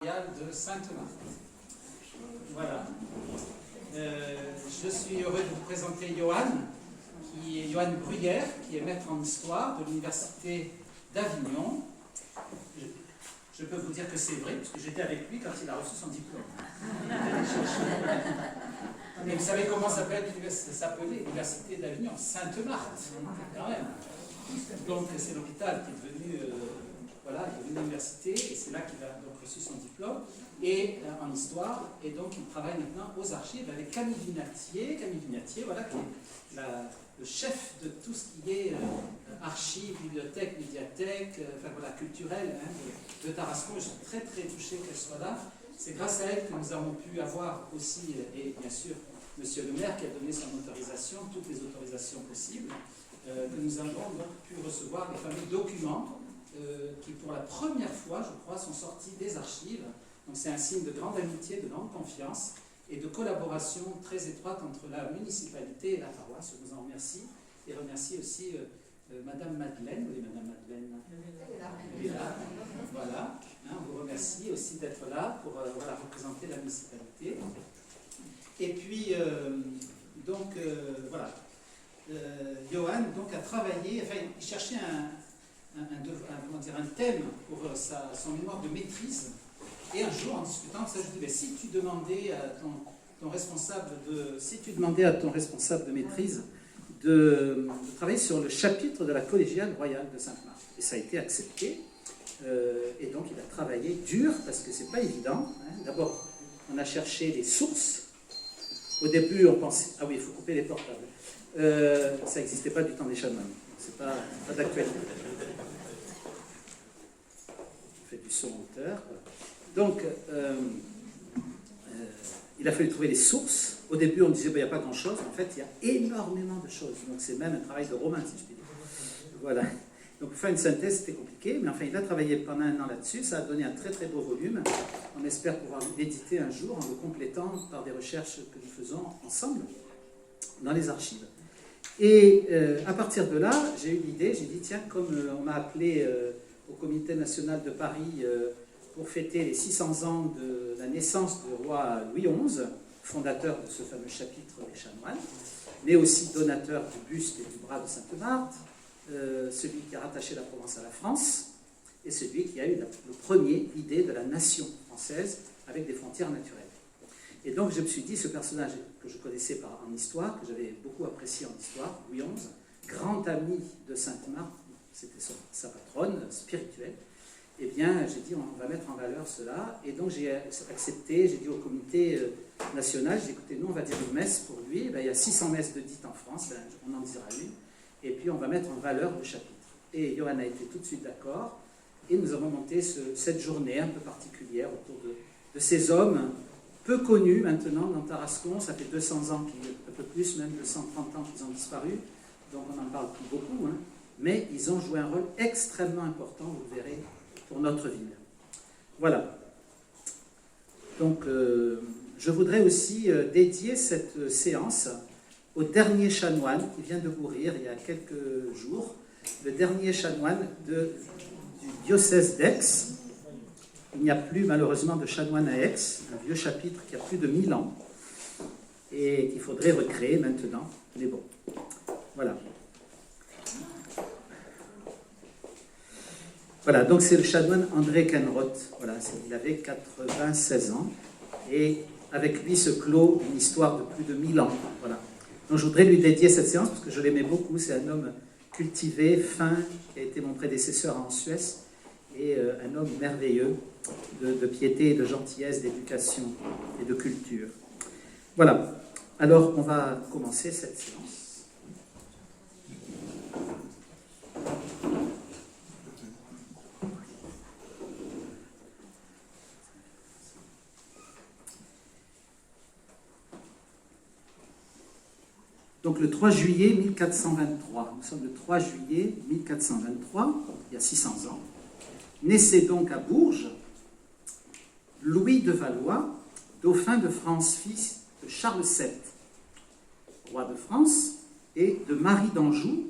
De Sainte-Marthe. Voilà. Je suis heureux de vous présenter Johan Bruyère, qui est maître en histoire de l'Université d'Avignon. Je peux vous dire que c'est vrai, parce que j'étais avec lui quand il a reçu son diplôme. Mais vous savez comment s'appelait l'Université d'Avignon? Sainte-Marthe, quand même. Donc c'est l'hôpital qui est devenu... Voilà, il est venu à l'université et c'est là qu'il a donc reçu son diplôme et en histoire, et donc il travaille maintenant aux archives avec Camille Vinatier, voilà, qui est le chef de tout ce qui est archives, bibliothèque, médiathèque, enfin voilà, culturelle de Tarascon. Je suis très très touché qu'elle soit là. C'est grâce à elle que nous avons pu avoir aussi, et bien sûr, Monsieur le maire qui a donné son autorisation, toutes les autorisations possibles, que nous avons donc pu recevoir les fameux documents qui pour la première fois, je crois, sont sortis des archives. Donc c'est un signe de grande amitié, de grande confiance et de collaboration très étroite entre la municipalité et la paroisse. Je vous en remercie et remercie aussi Madame Madeleine. Oui, Madame Madeleine. Elle est là. Voilà. On vous remercie aussi d'être là pour voilà, représenter la municipalité. Et puis, voilà. Johan donc, a travaillé, enfin, il cherchait un thème pour son mémoire de maîtrise. Et un jour, en discutant de ça, je dis, ben, si tu demandais à ton responsable de maîtrise de travailler sur le chapitre de la collégiale royale de Sainte-Marthe. Et ça a été accepté. Et donc, il a travaillé dur, parce que c'est pas évident. Hein. D'abord, on a cherché les sources. Au début, on pensait... Ah oui, il faut couper les portables. Ça n'existait pas du temps des chanoines. C'est pas d'actualité. On fait du son hauteur. Donc, il a fallu trouver les sources. Au début, on disait, il n'y a pas grand-chose. En fait, il y a énormément de choses. Donc, c'est même un travail de romain, si je puis dire. Voilà. Donc, pour faire une synthèse, c'était compliqué. Mais enfin, il a travaillé pendant un an là-dessus. Ça a donné un très, très beau volume. On espère pouvoir l'éditer un jour en le complétant par des recherches que nous faisons ensemble dans les archives. Et à partir de là, j'ai eu l'idée, j'ai dit, tiens, comme on m'a appelé au Comité national de Paris pour fêter les 600 ans de la naissance du roi Louis XI, fondateur de ce fameux chapitre des chanoines, mais aussi donateur du buste et du bras de Sainte-Marthe, celui qui a rattaché la Provence à la France, et celui qui a eu le premier idée de la nation française avec des frontières naturelles. Et donc je me suis dit, ce personnage que je connaissais en histoire, que j'avais beaucoup apprécié en histoire, Louis XI, grand ami de Sainte-Marthe, c'était sa patronne spirituelle, eh bien j'ai dit, on va mettre en valeur cela. Et donc j'ai accepté, j'ai dit au comité national, j'ai dit, écoutez, nous on va dire une messe pour lui. Eh bien, il y a 600 messes de dites en France, ben, on en dira une, et puis on va mettre en valeur le chapitre. Et Johan a été tout de suite d'accord, et nous avons monté cette journée un peu particulière autour de ces hommes peu connus maintenant dans Tarascon. Ça fait 200 ans, un peu plus, même 230 ans qu'ils ont disparu, donc on n'en parle plus beaucoup, hein. Mais ils ont joué un rôle extrêmement important, vous le verrez, pour notre ville. Voilà. Donc, je voudrais aussi dédier cette séance au dernier chanoine qui vient de mourir il y a quelques jours, le dernier chanoine du diocèse d'Aix. Il n'y a plus malheureusement de chanoine à Aix, un vieux chapitre qui a plus de 1000 ans et qu'il faudrait recréer maintenant. Mais bon, voilà. Voilà, donc c'est le chanoine André Kenroth. Voilà, il avait 96 ans et avec lui se clôt une histoire de plus de 1000 ans. Voilà. Donc je voudrais lui dédier cette séance parce que je l'aimais beaucoup. C'est un homme cultivé, fin, qui a été mon prédécesseur en Suède et un homme merveilleux de piété, de gentillesse, d'éducation et de culture. Voilà. Alors on va commencer cette séance. Donc le 3 juillet 1423, nous sommes le 3 juillet 1423, il y a 600 ans, naissait donc à Bourges Louis de Valois, dauphin de France, fils de Charles VII, roi de France, et de Marie d'Anjou,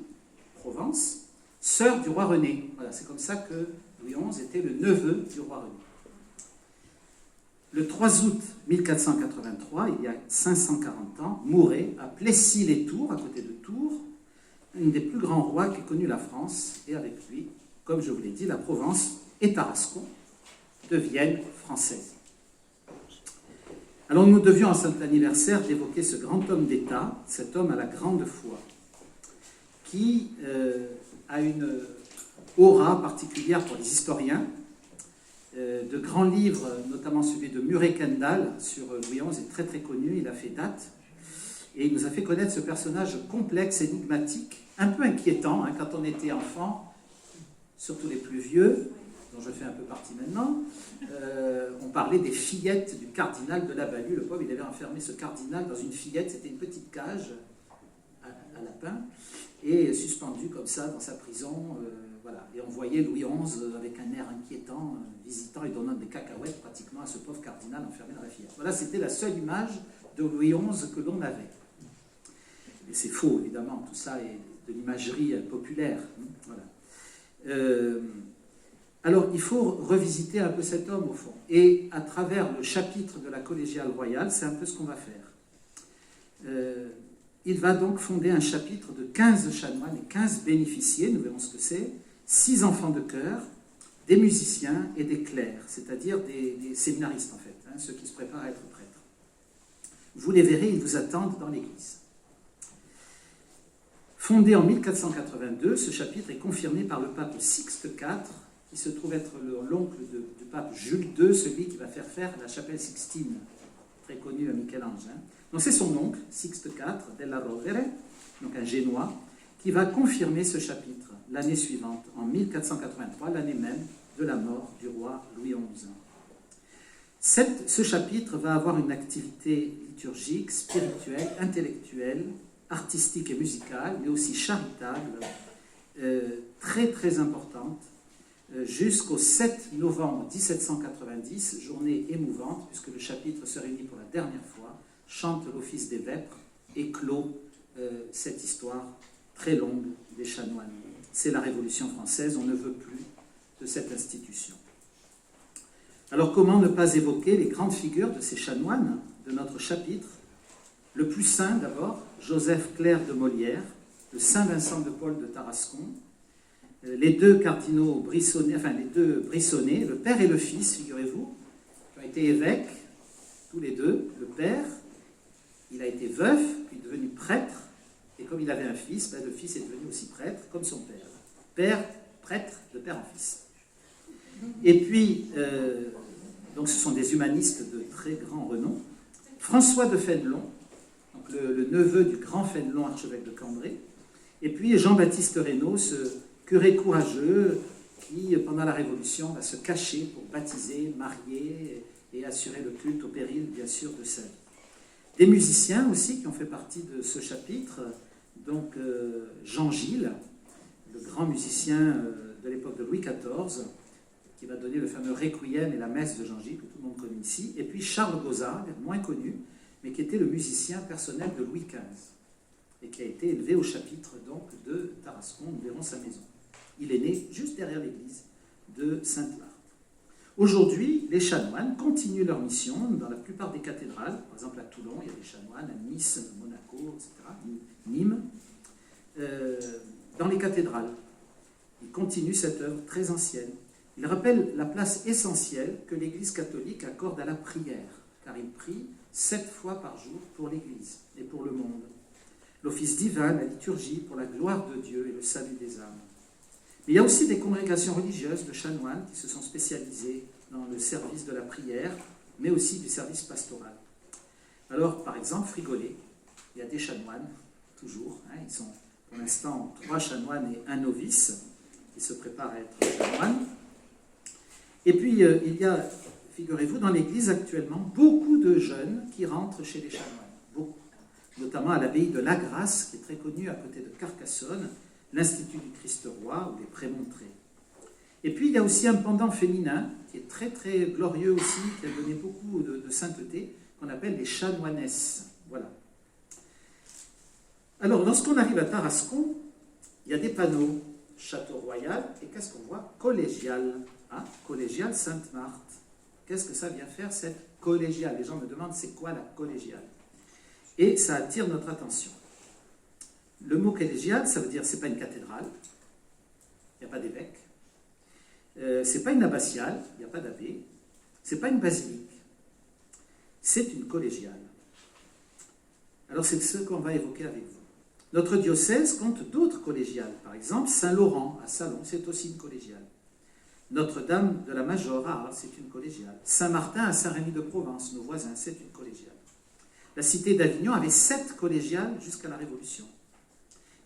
Provence, sœur du roi René. Voilà, c'est comme ça que Louis XI était le neveu du roi René. Le 3 août 1483, il y a 540 ans, mourait à Plessis-les-Tours, à côté de Tours, un des plus grands rois qu'ait connu la France, et avec lui, comme je vous l'ai dit, la Provence et Tarascon deviennent françaises. Alors nous devions, en cet anniversaire, d'évoquer ce grand homme d'État, cet homme à la grande foi, qui a une aura particulière pour les historiens. De grands livres, notamment celui de Murray Kendall sur Louis XI, est très très connu, il a fait date, et il nous a fait connaître ce personnage complexe, énigmatique, un peu inquiétant, hein, quand on était enfant, surtout les plus vieux, dont je fais un peu partie maintenant, on parlait des fillettes du cardinal de la Balue. Le pauvre, il avait enfermé ce cardinal dans une fillette, c'était une petite cage à lapin, et suspendu comme ça dans sa prison, voilà. Et on voyait Louis XI avec un air inquiétant, visitant et donnant des cacahuètes pratiquement à ce pauvre cardinal enfermé dans la fillette. Voilà, c'était la seule image de Louis XI que l'on avait. Et c'est faux, évidemment, tout ça est de l'imagerie populaire. Voilà. Alors, il faut revisiter un peu cet homme, au fond. Et à travers le chapitre de la collégiale royale, c'est un peu ce qu'on va faire. Il va donc fonder un chapitre de 15 chanoines et 15 bénéficiés, nous verrons ce que c'est, 6 enfants de chœur, des musiciens et des clercs, c'est-à-dire des séminaristes en fait, hein, ceux qui se préparent à être prêtres. Vous les verrez, ils vous attendent dans l'église. Fondé en 1482, ce chapitre est confirmé par le pape Sixte IV, qui se trouve être l'oncle du pape Jules II, celui qui va faire la chapelle Sixtine, très connue à Michel-Ange. Hein. Donc c'est son oncle, Sixte IV, della Rovere, donc un Génois, qui va confirmer ce chapitre l'année suivante, en 1483, l'année même de la mort du roi Louis XI. Ce chapitre va avoir une activité liturgique, spirituelle, intellectuelle, artistique et musicale, mais aussi charitable, très très importante, jusqu'au 7 novembre 1790, journée émouvante, puisque le chapitre se réunit pour la dernière fois, chante l'office des vêpres et clôt cette histoire très longue des chanoines. C'est la Révolution française, on ne veut plus de cette institution. Alors comment ne pas évoquer les grandes figures de ces chanoines de notre chapitre? Le plus saint d'abord, Joseph Clerc de Molière, le Saint Vincent de Paul de Tarascon, les deux cardinaux Brissonnet, enfin les deux Brissonnet, le père et le fils, figurez-vous, qui ont été évêques, tous les deux. Le père, il a été veuf, puis devenu prêtre, et comme il avait un fils, le fils est devenu aussi prêtre, comme son père. Père, prêtre, de père en fils. Et puis, donc ce sont des humanistes de très grand renom. François de Fénelon, donc le neveu du grand Fénelon, archevêque de Cambrai, et puis Jean-Baptiste Reynaud, ce curé courageux qui, pendant la Révolution, va se cacher pour baptiser, marier et assurer le culte au péril, bien sûr, de sa vie. Des musiciens aussi qui ont fait partie de ce chapitre, donc Jean Gilles, le grand musicien de l'époque de Louis XIV, qui va donner le fameux Requiem et la messe de Jean Gilles, que tout le monde connaît ici, et puis Charles Gozard, moins connu, mais qui était le musicien personnel de Louis XV, et qui a été élevé au chapitre donc de Tarascon, nous verrons sa maison. Il est né juste derrière l'église de Sainte-Marthe. Aujourd'hui, les chanoines continuent leur mission dans la plupart des cathédrales. Par exemple, à Toulon, il y a des chanoines, à Nice, Monaco, etc., Nîmes, dans les cathédrales. Ils continuent cette œuvre très ancienne. Ils rappellent la place essentielle que l'Église catholique accorde à la prière, car ils prient 7 fois par jour pour l'Église et pour le monde. L'office divin, la liturgie, pour la gloire de Dieu et le salut des âmes. Mais il y a aussi des congrégations religieuses de chanoines qui se sont spécialisées dans le service de la prière, mais aussi du service pastoral. Alors, par exemple, Frigolet, il y a des chanoines, toujours. Hein, ils sont pour l'instant 3 chanoines et un novice qui se préparent à être chanoines. Et puis, il y a, figurez-vous, dans l'Église actuellement, beaucoup de jeunes qui rentrent chez les chanoines. Beaucoup. Notamment à l'abbaye de Lagrasse, qui est très connue à côté de Carcassonne, l'Institut du Christ-Roi ou les Prémontrés. Et puis, il y a aussi un pendant féminin, qui est très très glorieux aussi, qui a donné beaucoup de sainteté, qu'on appelle les chanoinesses. Voilà. Alors, lorsqu'on arrive à Tarascon, il y a des panneaux Château Royal, et qu'est-ce qu'on voit? Collégial. Hein, Collégial Sainte-Marthe. Qu'est-ce que ça vient faire, cette collégiale? Les gens me demandent, c'est quoi la collégiale? Et ça attire notre attention. Le mot collégial, ça veut dire, c'est pas une cathédrale, il n'y a pas d'évêque. C'est pas une abbatiale, il n'y a pas d'abbé. C'est pas une basilique. C'est une collégiale. Alors c'est ce qu'on va évoquer avec vous. Notre diocèse compte d'autres collégiales. Par exemple, Saint-Laurent à Salon, c'est aussi une collégiale. Notre-Dame de la Major à Arles, c'est une collégiale. Saint-Martin à Saint-Rémy-de-Provence, nos voisins, c'est une collégiale. La cité d'Avignon avait 7 collégiales jusqu'à la Révolution.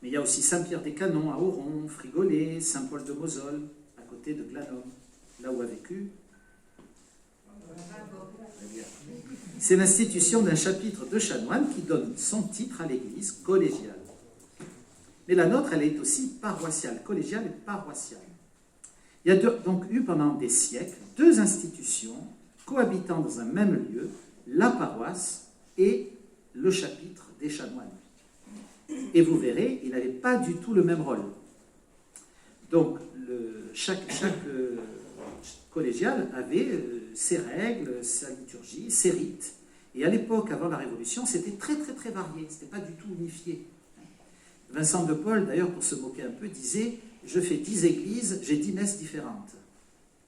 Mais il y a aussi Saint-Pierre-des-Canons à Auron, Frigolet, Saint-Paul-de-Mosole, à côté de Glanum, là où a vécu. C'est l'institution d'un chapitre de chanoines qui donne son titre à l'église collégiale. Mais la nôtre, elle est aussi paroissiale, collégiale et paroissiale. Il y a donc eu pendant des siècles 2 institutions cohabitant dans un même lieu, la paroisse et le chapitre des chanoines. Et vous verrez, il n'avait pas du tout le même rôle. Donc, chaque collégiale avait ses règles, sa liturgie, ses rites. Et à l'époque, avant la Révolution, c'était très très varié, ce n'était pas du tout unifié. Vincent de Paul, d'ailleurs, pour se moquer un peu, disait « Je fais 10 églises, j'ai 10 messes différentes ».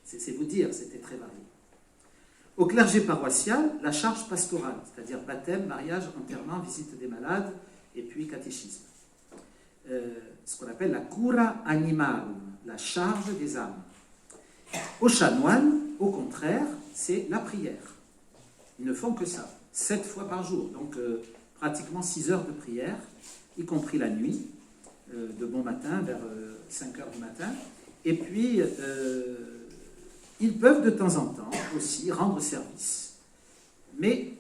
C'est vous dire, c'était très varié. Au clergé paroissial, la charge pastorale, c'est-à-dire baptême, mariage, enterrement, visite des malades, et puis catéchisme. Ce qu'on appelle la cura animarum, la charge des âmes. Aux chanoines, au contraire, c'est la prière. Ils ne font que ça, 7 fois par jour, donc pratiquement 6 heures de prière, y compris la nuit, de bon matin, vers 5 heures du matin. Et puis, ils peuvent de temps en temps aussi rendre service, mais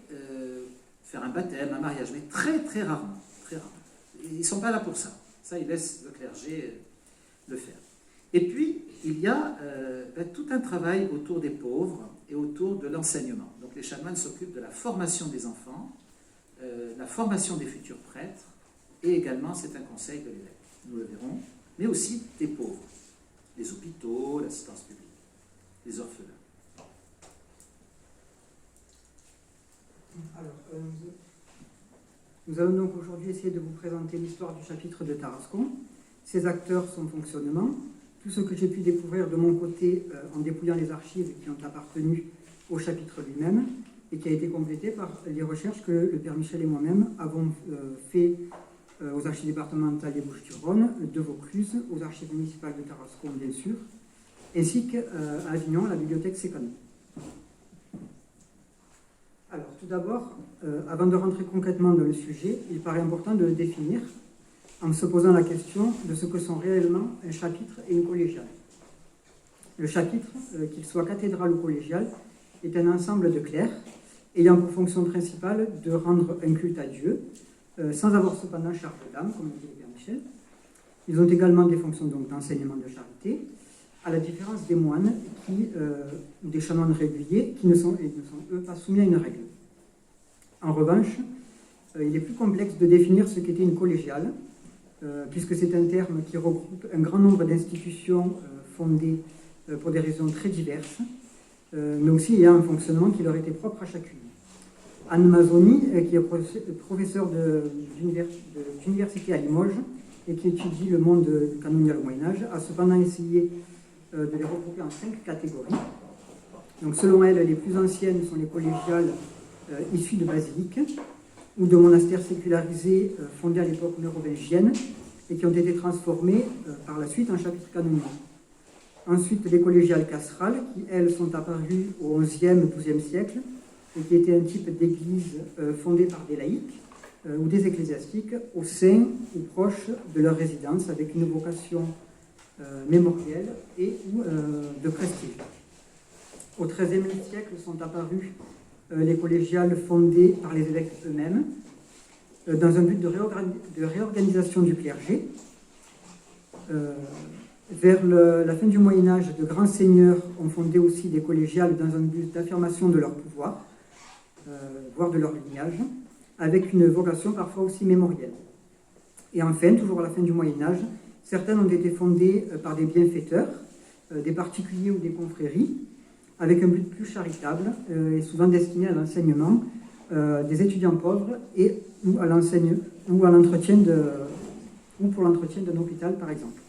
faire un baptême, un mariage, mais très très rarement. Très rarement. Ils ne sont pas là pour ça. Ça, ils laissent le clergé le faire. Et puis, il y a tout un travail autour des pauvres et autour de l'enseignement. Donc les chanoines s'occupent de la formation des enfants, la formation des futurs prêtres, et également, c'est un conseil de l'évêque, nous le verrons, mais aussi des pauvres, les hôpitaux, l'assistance publique, les orphelins. Alors, nous allons donc aujourd'hui essayer de vous présenter l'histoire du chapitre de Tarascon, ses acteurs, son fonctionnement, tout ce que j'ai pu découvrir de mon côté en dépouillant les archives qui ont appartenu au chapitre lui-même et qui a été complété par les recherches que le père Michel et moi-même avons fait aux archives départementales des Bouches-du-Rhône, de Vaucluse, aux archives municipales de Tarascon, bien sûr, ainsi qu'à Avignon, à la bibliothèque Sécano. Alors, tout d'abord, avant de rentrer concrètement dans le sujet, il paraît important de le définir en se posant la question de ce que sont réellement un chapitre et une collégiale. Le chapitre, qu'il soit cathédral ou collégial, est un ensemble de clercs ayant pour fonction principale de rendre un culte à Dieu, sans avoir cependant charge d'âme, comme le dit le père Michel. Ils ont également des fonctions d'enseignement de charité, à la différence des moines ou des chanoines réguliers qui ne sont eux pas soumis à une règle. En revanche, il est plus complexe de définir ce qu'était une collégiale, puisque c'est un terme qui regroupe un grand nombre d'institutions fondées pour des raisons très diverses, mais aussi il y a un fonctionnement qui leur était propre à chacune. Anne Mazzoni, qui est professeur d'université à Limoges et qui étudie le monde canonial au Moyen-Âge, a cependant essayé de les regrouper en 5 catégories. Donc, selon elle, les plus anciennes sont les collégiales issues de basiliques ou de monastères sécularisés fondés à l'époque mérovingienne et qui ont été transformés par la suite en chapitres canoniques. Ensuite, les collégiales casserales, qui, elles, sont apparues au XIe, XIIe siècle et qui étaient un type d'église fondée par des laïcs ou des ecclésiastiques au sein ou proche de leur résidence avec une vocation mémorielle et ou de prestige. Au XIIIe siècle sont apparues les collégiales fondées par les évêques eux-mêmes dans un but de réorganisation du clergé. Vers la fin du Moyen-Âge, de grands seigneurs ont fondé aussi des collégiales dans un but d'affirmation de leur pouvoir, voire de leur lignage, avec une vocation parfois aussi mémorielle. Et enfin, toujours à la fin du Moyen-Âge, certaines ont été fondées par des bienfaiteurs, des particuliers ou des confréries, avec un but plus charitable et souvent destiné à l'enseignement des étudiants pauvres ou à l'entretien ou pour l'entretien d'un hôpital, par exemple.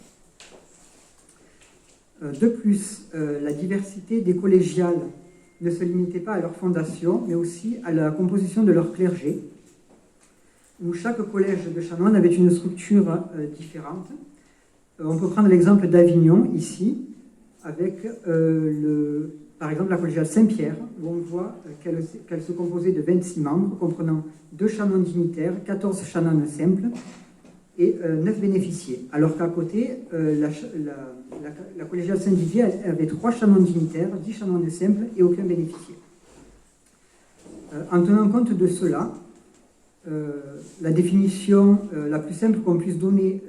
De plus, la diversité des collégiales ne se limitait pas à leur fondation, mais aussi à la composition de leur clergé, où chaque collège de chanoines avait une structure différente. On peut prendre l'exemple d'Avignon, ici, avec, par exemple, la collégiale Saint-Pierre, où on voit qu'elle se composait de 26 membres, comprenant 2 chanoines dignitaires, 14 chanoines simples et 9 bénéficiés. Alors qu'à côté, la collégiale Saint-Didier avait 3 chanoines dignitaires, 10 chanoines simples et aucun bénéficié. En tenant compte de cela, la définition la plus simple qu'on puisse donner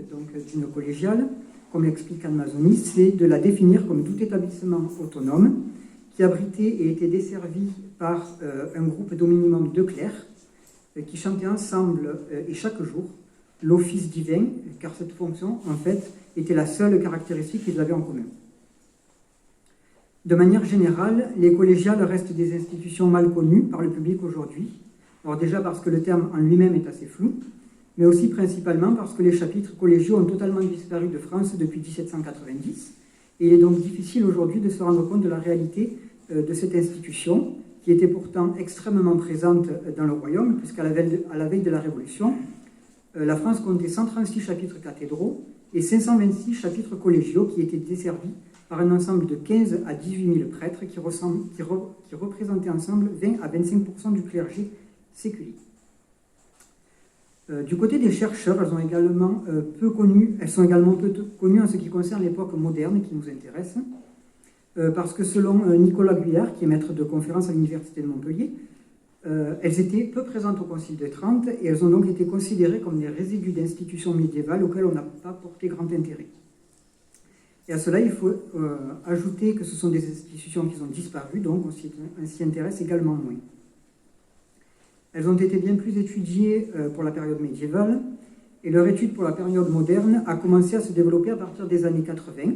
d'une collégiale, comme l'explique Anne Mazzoni, c'est de la définir comme tout établissement autonome qui abritait et était desservi par un groupe d'au minimum 2 clercs qui chantaient ensemble et chaque jour l'office divin, car cette fonction, en fait, était la seule caractéristique qu'ils avaient en commun. De manière générale, les collégiales restent des institutions mal connues par le public aujourd'hui. Alors déjà parce que le terme en lui-même est assez flou, mais aussi principalement parce que les chapitres collégiaux ont totalement disparu de France depuis 1790, et il est donc difficile aujourd'hui de se rendre compte de la réalité de cette institution, qui était pourtant extrêmement présente dans le royaume, puisqu'à la veille de la Révolution, la France comptait 136 chapitres cathédraux et 526 chapitres collégiaux qui étaient desservis par un ensemble de 15 à 18 000 prêtres qui représentaient ensemble 20 à 25% du clergé séculier. Du côté des chercheurs, elles sont également peu connues en ce qui concerne l'époque moderne qui nous intéresse, parce que selon Nicolas Guyard, qui est maître de conférence à l'Université de Montpellier, elles étaient peu présentes au Concile de Trente et elles ont donc été considérées comme des résidus d'institutions médiévales auxquelles on n'a pas porté grand intérêt. Et à cela, il faut ajouter que ce sont des institutions qui ont disparu, donc on s'y intéresse également moins. Elles ont été bien plus étudiées pour la période médiévale, et leur étude pour la période moderne a commencé à se développer à partir des années 80.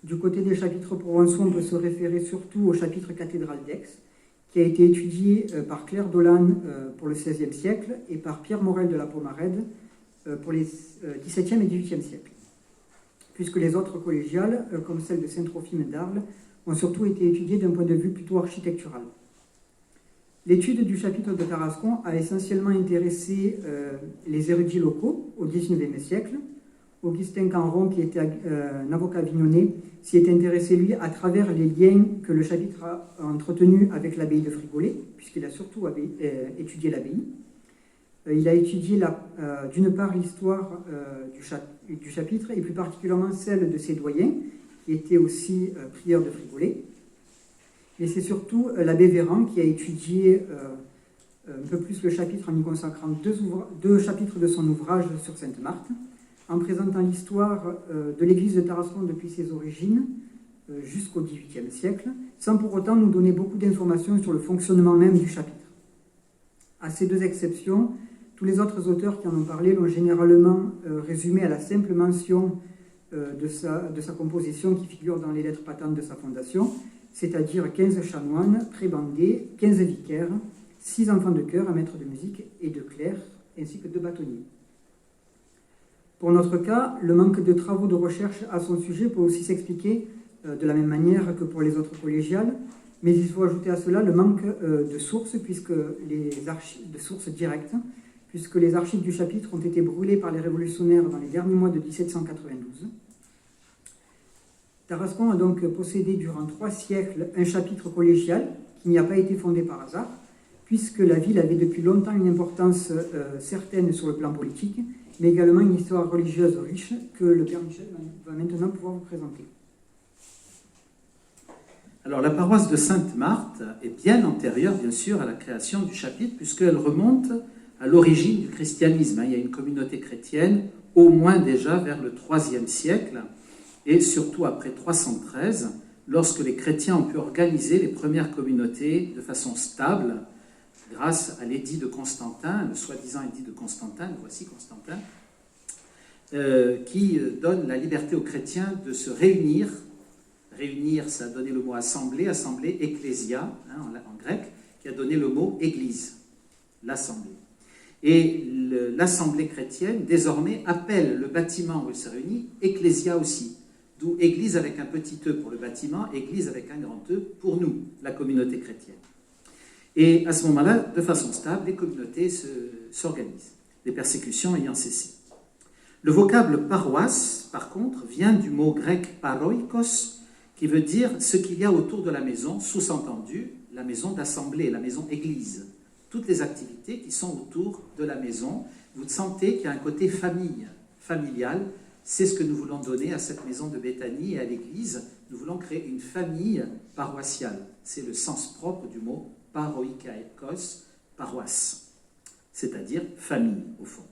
Du côté des chapitres provençaux, on peut se référer surtout au chapitre cathédral d'Aix, qui a été étudié par Claire Dolan pour le XVIe siècle et par Pierre Morel de la Pomarède pour les XVIIe et XVIIIe siècles. Puisque les autres collégiales, comme celle de Saint-Trophime d'Arles, ont surtout été étudiées d'un point de vue plutôt architectural. L'étude du chapitre de Tarascon a essentiellement intéressé les érudits locaux au XIXe siècle. Augustin Canron, qui était un avocat avignonnais, s'y est intéressé, lui, à travers les liens que le chapitre a entretenus avec l'abbaye de Frigolet, puisqu'il a surtout étudié l'abbaye. Il a étudié d'une part l'histoire du chapitre, et plus particulièrement celle de ses doyens, qui étaient aussi prieurs de Frigolet. Et c'est surtout l'abbé Véran qui a étudié un peu plus le chapitre en y consacrant deux chapitres de son ouvrage sur Sainte-Marthe, en présentant l'histoire de l'église de Tarascon depuis ses origines jusqu'au XVIIIe siècle, sans pour autant nous donner beaucoup d'informations sur le fonctionnement même du chapitre. À ces deux exceptions, tous les autres auteurs qui en ont parlé l'ont généralement résumé à la simple mention de sa composition qui figure dans les lettres patentes de sa fondation, c'est-à-dire 15 chanoines, prébandés, 15 vicaires, 6 enfants de chœur, un maître de musique et 2 clercs, ainsi que 2 bâtonniers. Pour notre cas, le manque de travaux de recherche à son sujet peut aussi s'expliquer de la même manière que pour les autres collégiales, mais il faut ajouter à cela le manque de sources, de sources directes, puisque les archives du chapitre ont été brûlées par les révolutionnaires dans les derniers mois de 1792. Tarascon a donc possédé durant 3 siècles un chapitre collégial qui n'y a pas été fondé par hasard, puisque la ville avait depuis longtemps une importance certaine sur le plan politique, mais également une histoire religieuse riche que le Père Michel va maintenant pouvoir vous présenter. Alors la paroisse de Sainte-Marthe est bien antérieure, bien sûr, à la création du chapitre, puisqu'elle remonte à l'origine du christianisme. Il y a une communauté chrétienne, au moins déjà vers le IIIe siècle, et surtout après 313, lorsque les chrétiens ont pu organiser les premières communautés de façon stable, grâce à l'édit de Constantin, le soi-disant édit de Constantin, voici Constantin, qui donne la liberté aux chrétiens de se réunir Réunir, ça a donné le mot assemblée, assemblée, ecclésia, en grec, qui a donné le mot église, l'assemblée. Et l'assemblée chrétienne, désormais, appelle le bâtiment où elle se réunit ecclésia aussi. D'où église avec un petit e pour le bâtiment, église avec un grand e pour nous, la communauté chrétienne. Et à ce moment-là, de façon stable, les communautés s'organisent, les persécutions ayant cessé. Le vocable paroisse, par contre, vient du mot grec paroikos, qui veut dire ce qu'il y a autour de la maison, sous-entendu, la maison d'assemblée, la maison église. Toutes les activités qui sont autour de la maison, vous sentez qu'il y a un côté famille, familial. C'est ce que nous voulons donner à cette maison de Béthanie et à l'église. Nous voulons créer une famille paroissiale. C'est le sens propre du mot paroikos, paroisse, c'est-à-dire famille, au fond.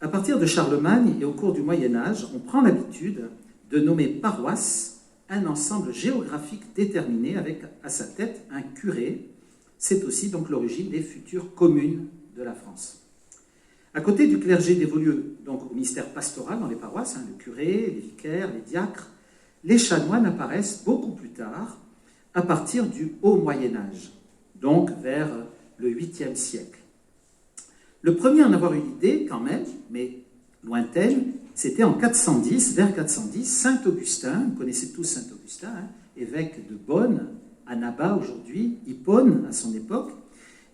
À partir de Charlemagne et au cours du Moyen-Âge, on prend l'habitude de nommer paroisse un ensemble géographique déterminé avec à sa tête un curé. C'est aussi donc l'origine des futures communes de la France. À côté du clergé dévolu donc au ministère pastoral dans les paroisses, le curé, les vicaires, les diacres, les chanoines apparaissent beaucoup plus tard, à partir du Haut Moyen-Âge, donc vers le 8e siècle. Le premier à en avoir eu l'idée, quand même, mais lointaine, c'était en 410, vers 410, Saint Augustin, vous connaissez tous Saint Augustin, évêque de Bonn, Annaba aujourd'hui, Hippone à son époque,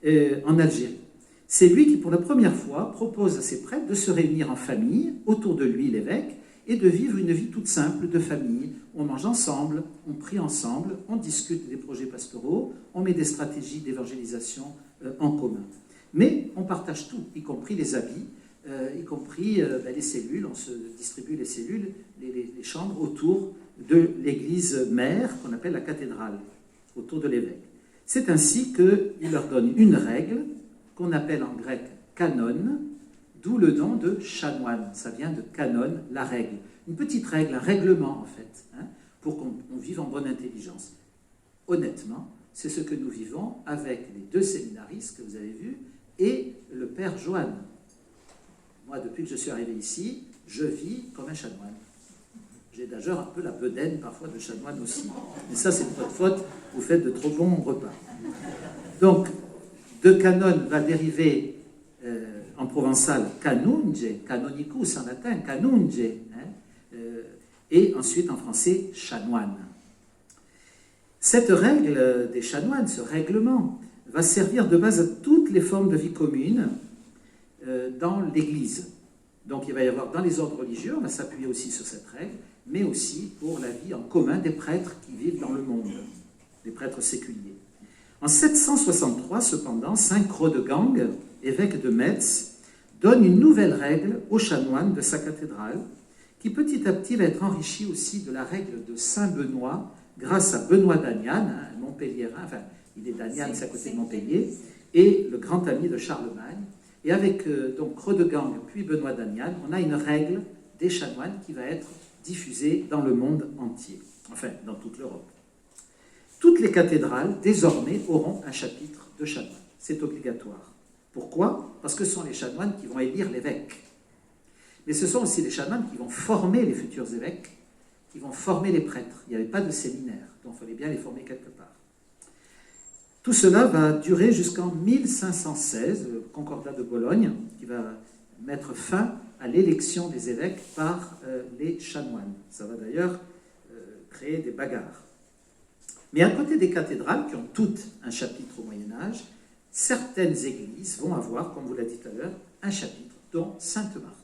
en Algérie. C'est lui qui, pour la première fois, propose à ses prêtres de se réunir en famille, autour de lui, l'évêque, et de vivre une vie toute simple de famille. On mange ensemble, on prie ensemble, on discute des projets pastoraux, on met des stratégies d'évangélisation en commun. Mais on partage tout, y compris les habits, y compris les cellules. On se distribue les cellules, les chambres autour de l'église mère qu'on appelle la cathédrale, autour de l'évêque. C'est ainsi qu'il leur donne une règle qu'on appelle en grec canon, d'où le nom de chanoine. Ça vient de canon, la règle. Une petite règle, un règlement en fait, pour qu'on vive en bonne intelligence. Honnêtement, c'est ce que nous vivons avec les deux séminaristes que vous avez vus et le père Joanne. Moi, depuis que je suis arrivé ici, je vis comme un chanoine. J'ai d'ailleurs un peu la bedaine parfois de chanoine aussi. Mais ça, c'est de votre faute, vous faites de trop bons repas. Donc, de canon va dériver en provençal canunge, canonicus en latin, canunge, et ensuite en français chanoine. Cette règle des chanoines, ce règlement, va servir de base à toutes les formes de vie commune dans l'Église. Donc il va y avoir dans les ordres religieux, on va s'appuyer aussi sur cette règle, mais aussi pour la vie en commun des prêtres qui vivent dans le monde, des prêtres séculiers. En 763, cependant, Saint Chrodegang, évêque de Metz, donne une nouvelle règle aux chanoines de sa cathédrale, qui petit à petit va être enrichie aussi de la règle de Saint Benoît, grâce à Benoît d'Agnan, un Montpelliérain, enfin il est d'Agnan, c'est à côté de Montpellier, et le grand ami de Charlemagne. Et avec donc Chrodegang puis Benoît d'Agnan, on a une règle des chanoines qui va être diffusée dans le monde entier, enfin dans toute l'Europe. Toutes les cathédrales, désormais, auront un chapitre de chanoine. C'est obligatoire. Pourquoi? Parce que ce sont les chanoines qui vont élire l'évêque. Mais ce sont aussi les chanoines qui vont former les futurs évêques, qui vont former les prêtres. Il n'y avait pas de séminaire, donc il fallait bien les former quelque part. Tout cela va durer jusqu'en 1516, le Concordat de Bologne, qui va mettre fin à l'élection des évêques par les chanoines. Ça va d'ailleurs créer des bagarres. Mais à côté des cathédrales, qui ont toutes un chapitre au Moyen-Âge, certaines églises vont avoir, comme vous l'avez dit tout à l'heure, un chapitre, dont Sainte-Marthe.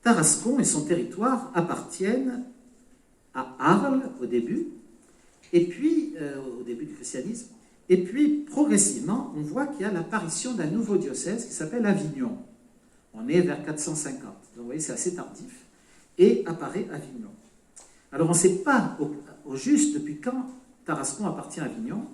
Tarascon et son territoire appartiennent à Arles au début, et puis, au début du christianisme, et puis progressivement, on voit qu'il y a l'apparition d'un nouveau diocèse qui s'appelle Avignon. On est vers 450, donc vous voyez, c'est assez tardif, et apparaît Avignon. Alors on ne sait pas au juste depuis quand Tarascon appartient à Avignon,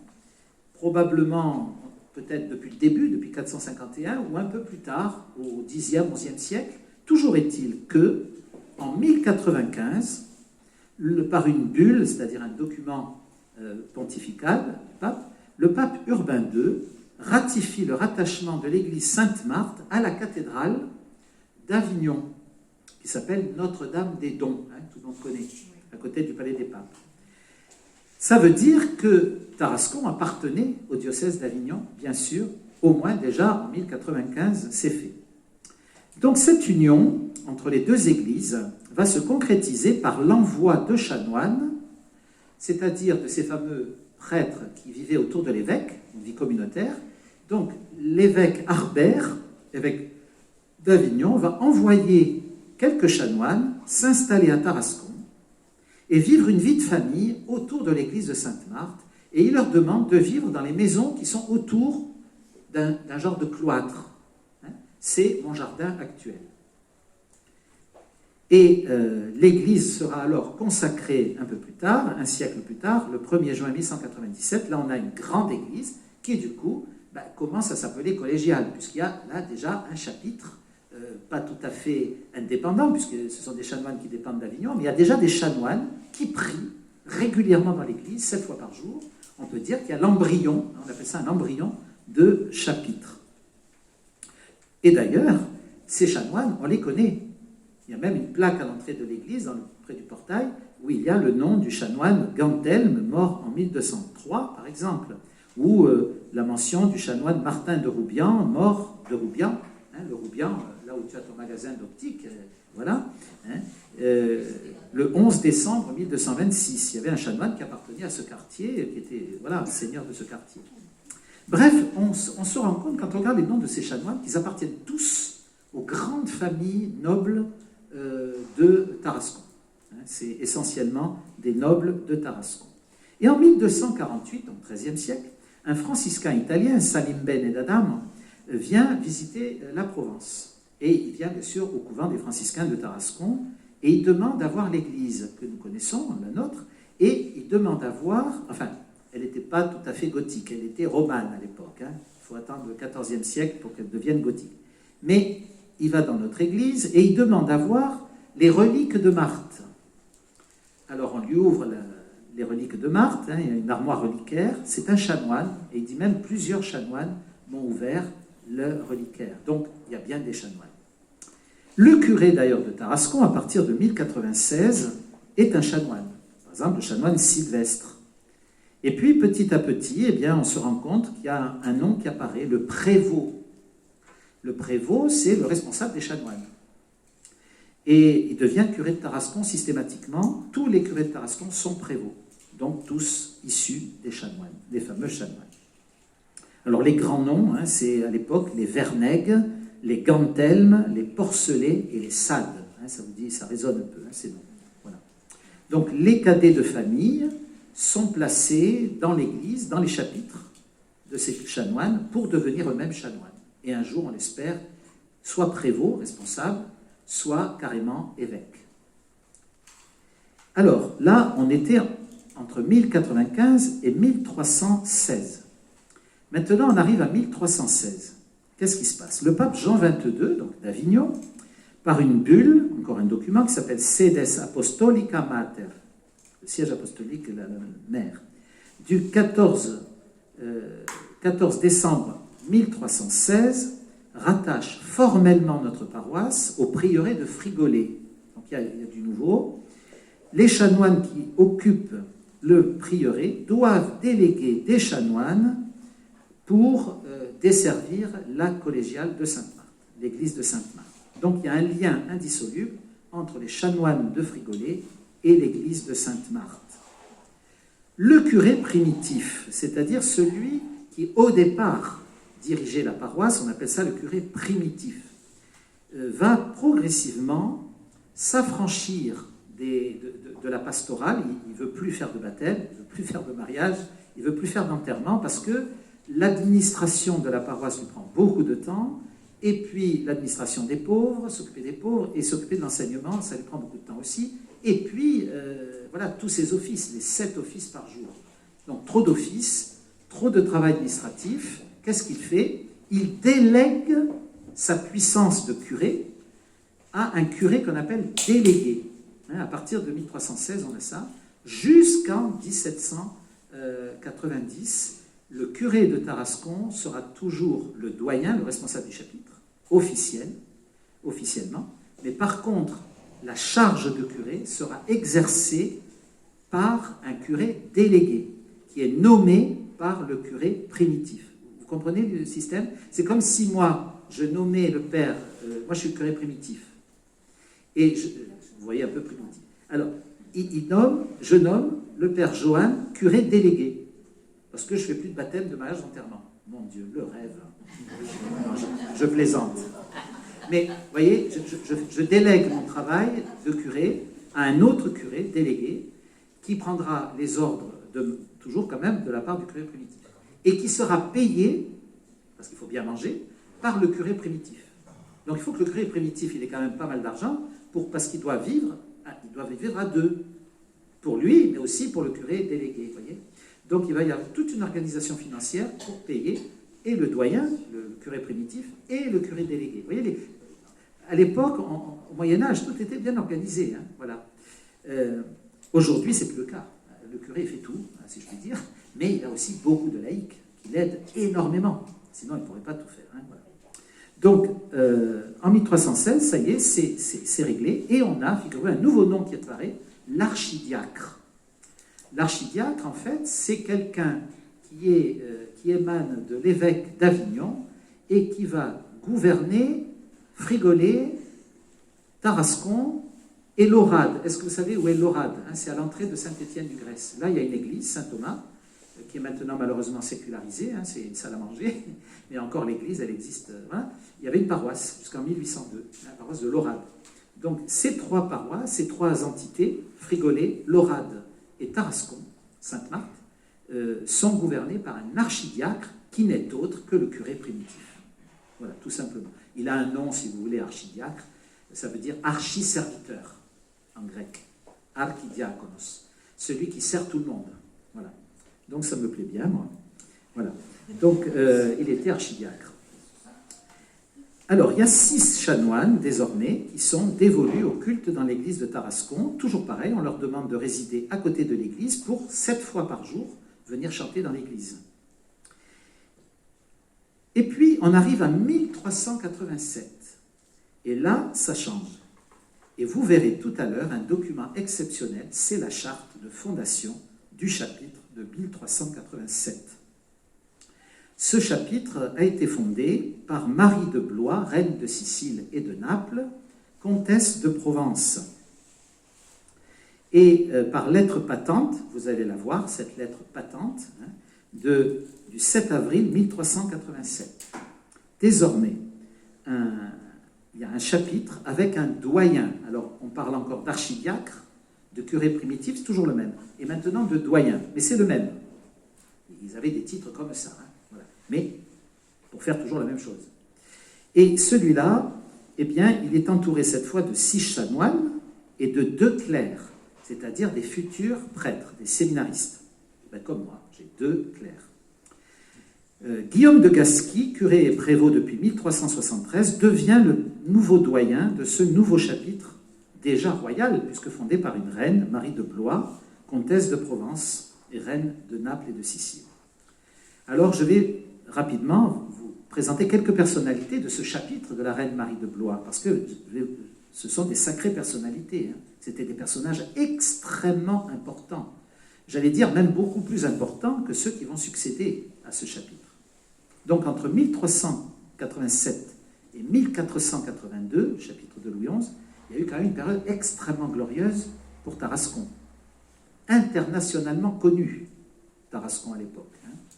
probablement peut-être depuis le début, depuis 451, ou un peu plus tard, au Xe, XIe siècle. Toujours est-il que, en 1095, par une bulle, c'est-à-dire un document pontifical du pape, le pape Urbain II ratifie le rattachement de l'église Sainte-Marthe à la cathédrale d'Avignon. qui s'appelle Notre-Dame des Dons, hein, tout le monde connaît, à côté du Palais des Papes. Ça veut dire que Tarascon appartenait au diocèse d'Avignon, bien sûr, au moins déjà en 1095, c'est fait. Donc cette union entre les deux églises va se concrétiser par l'envoi de chanoines, c'est-à-dire de ces fameux prêtres qui vivaient autour de l'évêque, une vie communautaire. Donc l'évêque Harbert, évêque d'Avignon, va envoyer quelques chanoines s'installer à Tarascon et vivre une vie de famille autour de l'église de Sainte-Marthe. Et il leur demande de vivre dans les maisons qui sont autour d'un genre de cloître. C'est mon jardin actuel. Et l'église sera alors consacrée un peu plus tard, un siècle plus tard, le 1er juin 1197. Là, on a une grande église qui, du coup, commence à s'appeler collégiale, puisqu'il y a là déjà un chapitre, pas tout à fait indépendant, puisque ce sont des chanoines qui dépendent d'Avignon, mais il y a déjà des chanoines qui prient régulièrement dans l'église, 7 fois par jour. On peut dire qu'il y a l'embryon, on appelle ça un embryon de chapitre. Et d'ailleurs, ces chanoines, on les connaît. Il y a même une plaque à l'entrée de l'église, près du portail, où il y a le nom du chanoine Gantelme, mort en 1203, par exemple, ou la mention du chanoine Martin de Roubian, mort de Roubian, hein, le Roubian, là où tu as ton magasin d'optique, voilà, hein, le 11 décembre 1226. Il y avait un chanoine qui appartenait à ce quartier, qui était voilà, seigneur de ce quartier. Bref, on se rend compte, quand on regarde les noms de ces chanoines, qu'ils appartiennent tous aux grandes familles nobles de Tarascon. C'est essentiellement des nobles de Tarascon. Et en 1248, donc XIIIe siècle, un franciscain italien, Salim Ben Edadam, vient visiter la Provence. Et il vient bien sûr au couvent des franciscains de Tarascon, et il demande à voir l'église que nous connaissons, la nôtre, et il demande à voir, enfin, elle n'était pas tout à fait gothique, elle était romane à l'époque. Il faut attendre le XIVe siècle pour qu'elle devienne gothique. Mais il va dans notre église et il demande à voir les reliques de Marthe. Alors on lui ouvre les reliques de Marthe, il y a une armoire reliquaire, c'est un chanoine, et il dit même plusieurs chanoines m'ont ouvert le reliquaire. Donc il y a bien des chanoines. Le curé d'ailleurs de Tarascon, à partir de 1096, est un chanoine. Par exemple, le chanoine Sylvestre. Et puis, petit à petit, eh bien, on se rend compte qu'il y a un nom qui apparaît, le prévôt. Le prévôt, c'est le responsable des chanoines. Et il devient curé de Tarascon systématiquement. Tous les curés de Tarascon sont prévôts, donc tous issus des chanoines, des fameux chanoines. Alors, les grands noms, c'est à l'époque les Vernègues, les Gantelme, les Porcelet et les Sade. Ça vous dit, ça résonne un peu, ces noms. Voilà. Donc, les cadets de famille sont placés dans l'église, dans les chapitres de ces chanoines, pour devenir eux-mêmes chanoines. Et un jour, on l'espère, soit prévôt, responsable, soit carrément évêque. Alors, là, on était entre 1095 et 1316. Maintenant, on arrive à 1316. Qu'est-ce qui se passe? Le pape Jean XXII, donc d'Avignon, par une bulle, encore un document qui s'appelle Sedes Apostolica Mater, le siège apostolique, la mère, du 14 décembre 1316, rattache formellement notre paroisse au prieuré de Frigolet. Donc il y a du nouveau. Les chanoines qui occupent le prieuré doivent déléguer des chanoines pour desservir la collégiale de Sainte-Marthe, l'église de Sainte-Marthe. Donc il y a un lien indissoluble entre les chanoines de Frigolet et l'église de Sainte-Marthe. Le curé primitif, c'est-à-dire celui qui, au départ, dirigeait la paroisse, on appelle ça le curé primitif, va progressivement s'affranchir de la pastorale. Il ne veut plus faire de baptême, il ne veut plus faire de mariage, il ne veut plus faire d'enterrement, parce que l'administration de la paroisse lui prend beaucoup de temps, et puis l'administration des pauvres, s'occuper des pauvres, et s'occuper de l'enseignement, ça lui prend beaucoup de temps aussi. Et puis, voilà, tous ces offices, les 7 offices par jour. Donc, trop d'offices, trop de travail administratif. Qu'est-ce qu'il fait? Il délègue sa puissance de curé à un curé qu'on appelle délégué. À partir de 1316, on a ça. Jusqu'en 1790, le curé de Tarascon sera toujours le doyen, le responsable du chapitre, officiellement. Mais par contre, la charge de curé sera exercée par un curé délégué, qui est nommé par le curé primitif. Vous comprenez le système? C'est comme si moi, je nommais le père, moi je suis curé primitif, et vous voyez un peu primitif. Alors, je nomme le père Johan curé délégué, parce que je ne fais plus de baptême, de mariage, d'enterrement. Mon Dieu, le rêve. Non, je plaisante. Mais, vous voyez, je délègue mon travail de curé à un autre curé délégué qui prendra les ordres, toujours quand même, de la part du curé primitif. Et qui sera payé, parce qu'il faut bien manger, par le curé primitif. Donc il faut que le curé primitif, il ait quand même pas mal d'argent, parce qu'il doit vivre à deux. Pour lui, mais aussi pour le curé délégué, vous voyez. Donc il va y avoir toute une organisation financière pour payer et le doyen, le curé primitif, et le curé délégué. Vous voyez, à l'époque, au Moyen-Âge, tout était bien organisé. Hein, voilà. Aujourd'hui, c'est plus le cas. Le curé fait tout, si je puis dire, mais il a aussi beaucoup de laïcs qui l'aident énormément. Sinon, il ne pourrait pas tout faire. Hein, voilà. Donc, en 1316, ça y est, c'est réglé, et on a, figurez-vous, un nouveau nom qui apparaît, l'archidiacre. L'archidiacre, en fait, c'est quelqu'un qui émane de l'évêque d'Avignon et qui va gouverner Frigolé, Tarascon et Laurade. Est-ce que vous savez où est Laurade? C'est à l'entrée de Saint-Étienne-du-Grèce. Là, il y a une église, Saint-Thomas, qui est maintenant malheureusement sécularisée, c'est une salle à manger, mais encore l'église, elle existe. Hein. Il y avait une paroisse jusqu'en 1802, la paroisse de Laurade. Donc ces trois paroisses, ces trois entités, Frigolé, Laurade et Tarascon, Sainte-Marthe, sont gouvernées par un archidiacre qui n'est autre que le curé primitif. Voilà, tout simplement. Il a un nom, si vous voulez, archidiacre, ça veut dire archi-serviteur, en grec, archidiakonos, celui qui sert tout le monde. Voilà. Donc ça me plaît bien, moi. Voilà. Donc il était archidiacre. Alors, il y a 6 chanoines, désormais, qui sont dévolus au culte dans l'église de Tarascon. Toujours pareil, on leur demande de résider à côté de l'église pour 7 fois par jour venir chanter dans l'église. Et puis, on arrive à 1387. Et là, ça change. Et vous verrez tout à l'heure un document exceptionnel, c'est la charte de fondation du chapitre de 1387. Ce chapitre a été fondé par Marie de Blois, reine de Sicile et de Naples, comtesse de Provence. Et par lettre patente, vous allez la voir, cette lettre patente, du 7 avril 1387. Désormais, il y a un chapitre avec un doyen. Alors, on parle encore d'archidiacre, de curé primitif, c'est toujours le même. Et maintenant de doyen, mais c'est le même. Ils avaient des titres comme ça, voilà. Mais pour faire toujours la même chose. Et celui-là, eh bien, il est entouré cette fois de 6 chanoines et de 2 clercs, c'est-à-dire des futurs prêtres, des séminaristes. Ben, comme moi, j'ai 2 clercs. Guillaume de Gasqui, curé et prévôt depuis 1373, devient le nouveau doyen de ce nouveau chapitre, déjà royal, puisque fondé par une reine, Marie de Blois, comtesse de Provence et reine de Naples et de Sicile. Alors, je vais rapidement vous présenter quelques personnalités de ce chapitre de la reine Marie de Blois, parce que ce sont des sacrées personnalités. C'était des personnages extrêmement importants. J'allais dire même beaucoup plus importants que ceux qui vont succéder à ce chapitre. Donc, entre 1387 et 1482, chapitre de Louis XI, il y a eu quand même une période extrêmement glorieuse pour Tarascon. Internationalement connue, Tarascon à l'époque.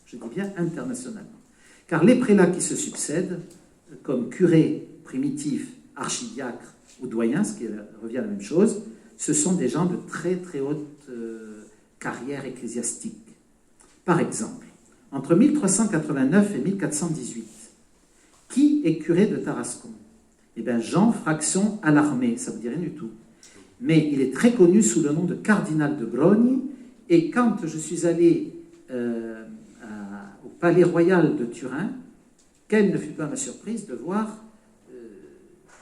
Je dis bien internationalement. Car les prélats qui se succèdent, comme curés, primitifs, archidiacres ou doyens, ce qui revient à la même chose, ce sont des gens de très très haute carrière ecclésiastique. Par exemple, entre 1389 et 1418, qui est curé de Tarascon? Eh bien, Jean Fraxon Alarmé, ça ne vous dit rien du tout. Mais il est très connu sous le nom de cardinal de Brogne, et quand je suis allé au Palais Royal de Turin, quelle ne fut pas ma surprise de voir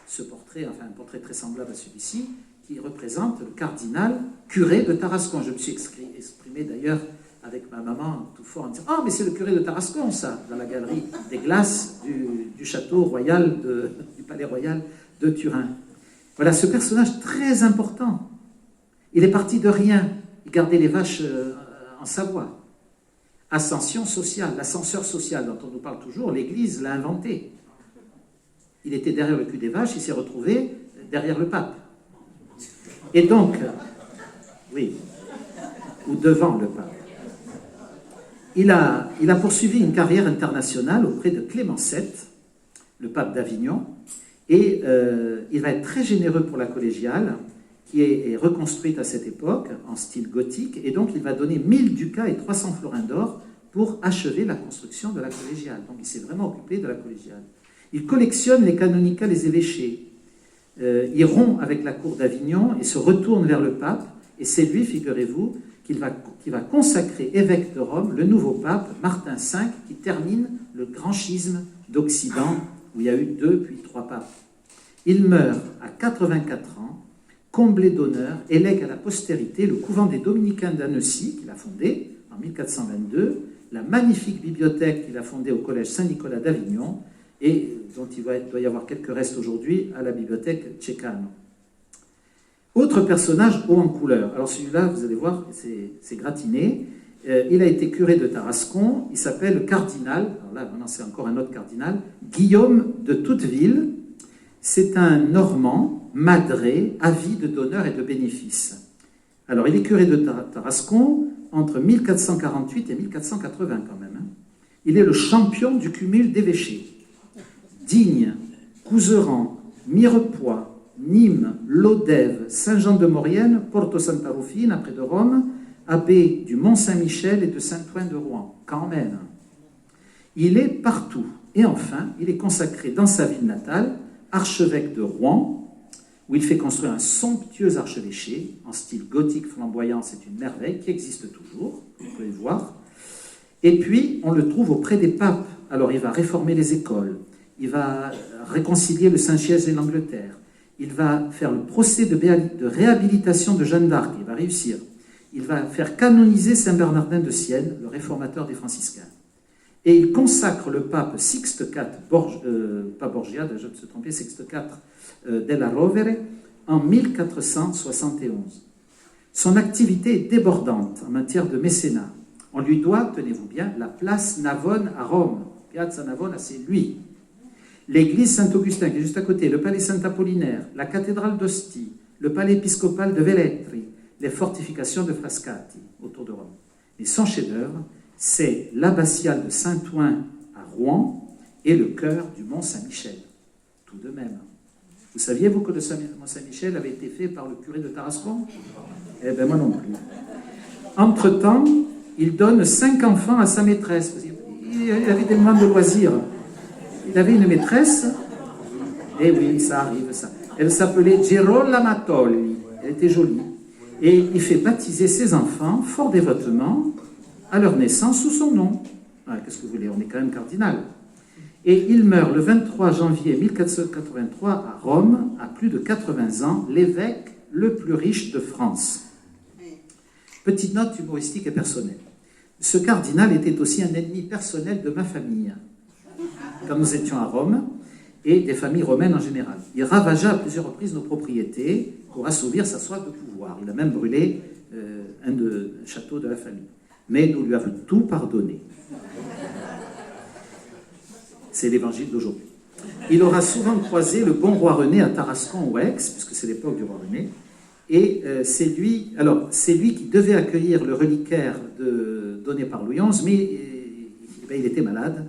ce portrait, enfin un portrait très semblable à celui-ci, qui représente le cardinal curé de Tarascon. Je me suis exprimé d'ailleurs avec ma maman tout fort en disant « Ah, mais c'est le curé de Tarascon, ça !» dans la galerie des glaces du château royal, du palais royal de Turin. Voilà ce personnage très important. Il est parti de rien. Il gardait les vaches en Savoie. Ascension sociale, l'ascenseur social dont on nous parle toujours, l'Église l'a inventé. Il était derrière le cul des vaches, il s'est retrouvé derrière le pape. Et donc, oui, ou devant le pape. Il a poursuivi une carrière internationale auprès de Clément VII, le pape d'Avignon, et il va être très généreux pour la collégiale, qui est reconstruite à cette époque en style gothique, et donc il va donner 1000 ducats et 300 florins d'or pour achever la construction de la collégiale. Donc il s'est vraiment occupé de la collégiale. Il collectionne les canonicats, les évêchés. Il rompt avec la cour d'Avignon et se retourne vers le pape, et c'est lui, figurez-vous, qui va consacrer évêque de Rome le nouveau pape, Martin V, qui termine le grand schisme d'Occident, où il y a eu 2 puis 3 papes. Il meurt à 84 ans, comblé d'honneur, et lègue à la postérité le couvent des Dominicains d'Annecy, qu'il a fondé en 1422, la magnifique bibliothèque qu'il a fondée au collège Saint-Nicolas d'Avignon, et dont il doit y avoir quelques restes aujourd'hui à la bibliothèque Ceccano. Autre personnage haut en couleur. Alors celui-là, vous allez voir, c'est gratiné. Il a été curé de Tarascon. Il s'appelle le cardinal, alors là maintenant c'est encore un autre cardinal, Guillaume de Touteville. C'est un Normand, madré, avide d'honneur et de bénéfices. Alors il est curé de Tarascon entre 1448 et 1480 quand même. Il est le champion du cumul d'évêchés. Digne, Couseran, Mirepoix, Nîmes, Lodève, Saint-Jean-de-Maurienne, Porto Santa Rufina, près de Rome, abbé du Mont-Saint-Michel et de Saint-Ouen de Rouen, quand même. Il est partout. Et enfin, il est consacré dans sa ville natale, archevêque de Rouen, où il fait construire un somptueux archevêché, en style gothique flamboyant, c'est une merveille, qui existe toujours, vous pouvez le voir. Et puis, on le trouve auprès des papes. Alors, il va réformer les écoles, il va réconcilier le Saint-Siège et l'Angleterre, il va faire le procès de réhabilitation de Jeanne d'Arc, il va réussir. Il va faire canoniser Saint Bernardin de Sienne, le réformateur des franciscains. Et il consacre le pape Sixte IV, pas Borgia, je me suis trompé, Sixte IV della Rovere, en 1471. Son activité est débordante en matière de mécénat. On lui doit, tenez-vous bien, la place Navone à Rome. Piazza Navona, c'est lui. L'église Saint-Augustin, qui est juste à côté, le palais Saint-Apollinaire, la cathédrale d'Ostie, le palais épiscopal de Velletri, les fortifications de Frascati, autour de Rome. Et son chef-d'œuvre, c'est l'abbatiale de Saint-Ouen à Rouen et le chœur du Mont-Saint-Michel. Tout de même. Vous saviez, vous, que le Mont-Saint-Michel avait été fait par le curé de Tarascon? Eh bien, moi non plus. Entre-temps, il donne 5 enfants à sa maîtresse. Il avait des moments de loisirs. Il avait une maîtresse, et oui, ça arrive, ça. Elle s'appelait Girolama Tolli, elle était jolie. Et il fait baptiser ses enfants, fort dévotement, à leur naissance sous son nom. Ah, qu'est-ce que vous voulez, on est quand même cardinal. Et il meurt le 23 janvier 1483 à Rome, à plus de 80 ans, l'évêque le plus riche de France. Petite note humoristique et personnelle. Ce cardinal était aussi un ennemi personnel de ma famille, quand nous étions à Rome, et des familles romaines en général. Il ravagea à plusieurs reprises nos propriétés pour assouvir sa soif de pouvoir. Il a même brûlé un château de la famille. Mais nous lui avons tout pardonné. C'est l'évangile d'aujourd'hui. Il aura souvent croisé le bon roi René à Tarascon ou Aix, puisque c'est l'époque du roi René, et c'est lui qui devait accueillir le reliquaire donné par Louis XI, mais il était malade.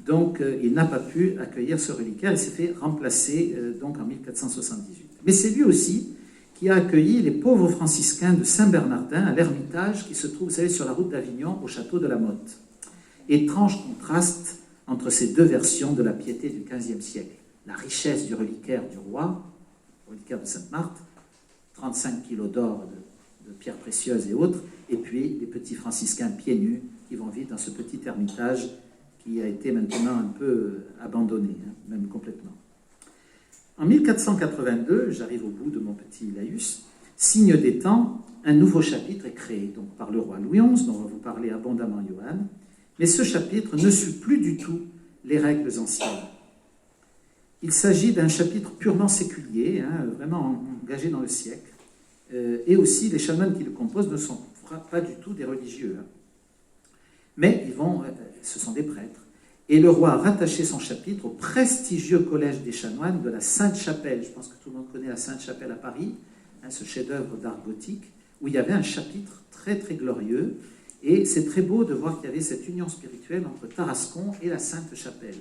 Donc, il n'a pas pu accueillir ce reliquaire. Il s'est fait remplacer donc en 1478. Mais c'est lui aussi qui a accueilli les pauvres franciscains de Saint-Bernardin à l'Ermitage qui se trouve, vous savez, sur la route d'Avignon, au château de la Motte. Étrange contraste entre ces deux versions de la piété du XVe siècle. La richesse du reliquaire du roi, le reliquaire de Sainte-Marthe, 35 kilos d'or, de pierres précieuses et autres, et puis les petits franciscains pieds nus qui vont vivre dans ce petit ermitage qui a été maintenant un peu abandonné, même complètement. En 1482, j'arrive au bout de mon petit laïus, signe des temps, un nouveau chapitre est créé donc par le roi Louis XI, dont va vous parler abondamment Johann, mais ce chapitre ne suit plus du tout les règles anciennes. Il s'agit d'un chapitre purement séculier, vraiment engagé dans le siècle, et aussi les chanoines qui le composent ne sont pas du tout des religieux, mais ce sont des prêtres. Et le roi a rattaché son chapitre au prestigieux collège des chanoines de la Sainte-Chapelle. Je pense que tout le monde connaît la Sainte-Chapelle à Paris, ce chef-d'œuvre d'art gothique, où il y avait un chapitre très très glorieux. Et c'est très beau de voir qu'il y avait cette union spirituelle entre Tarascon et la Sainte-Chapelle.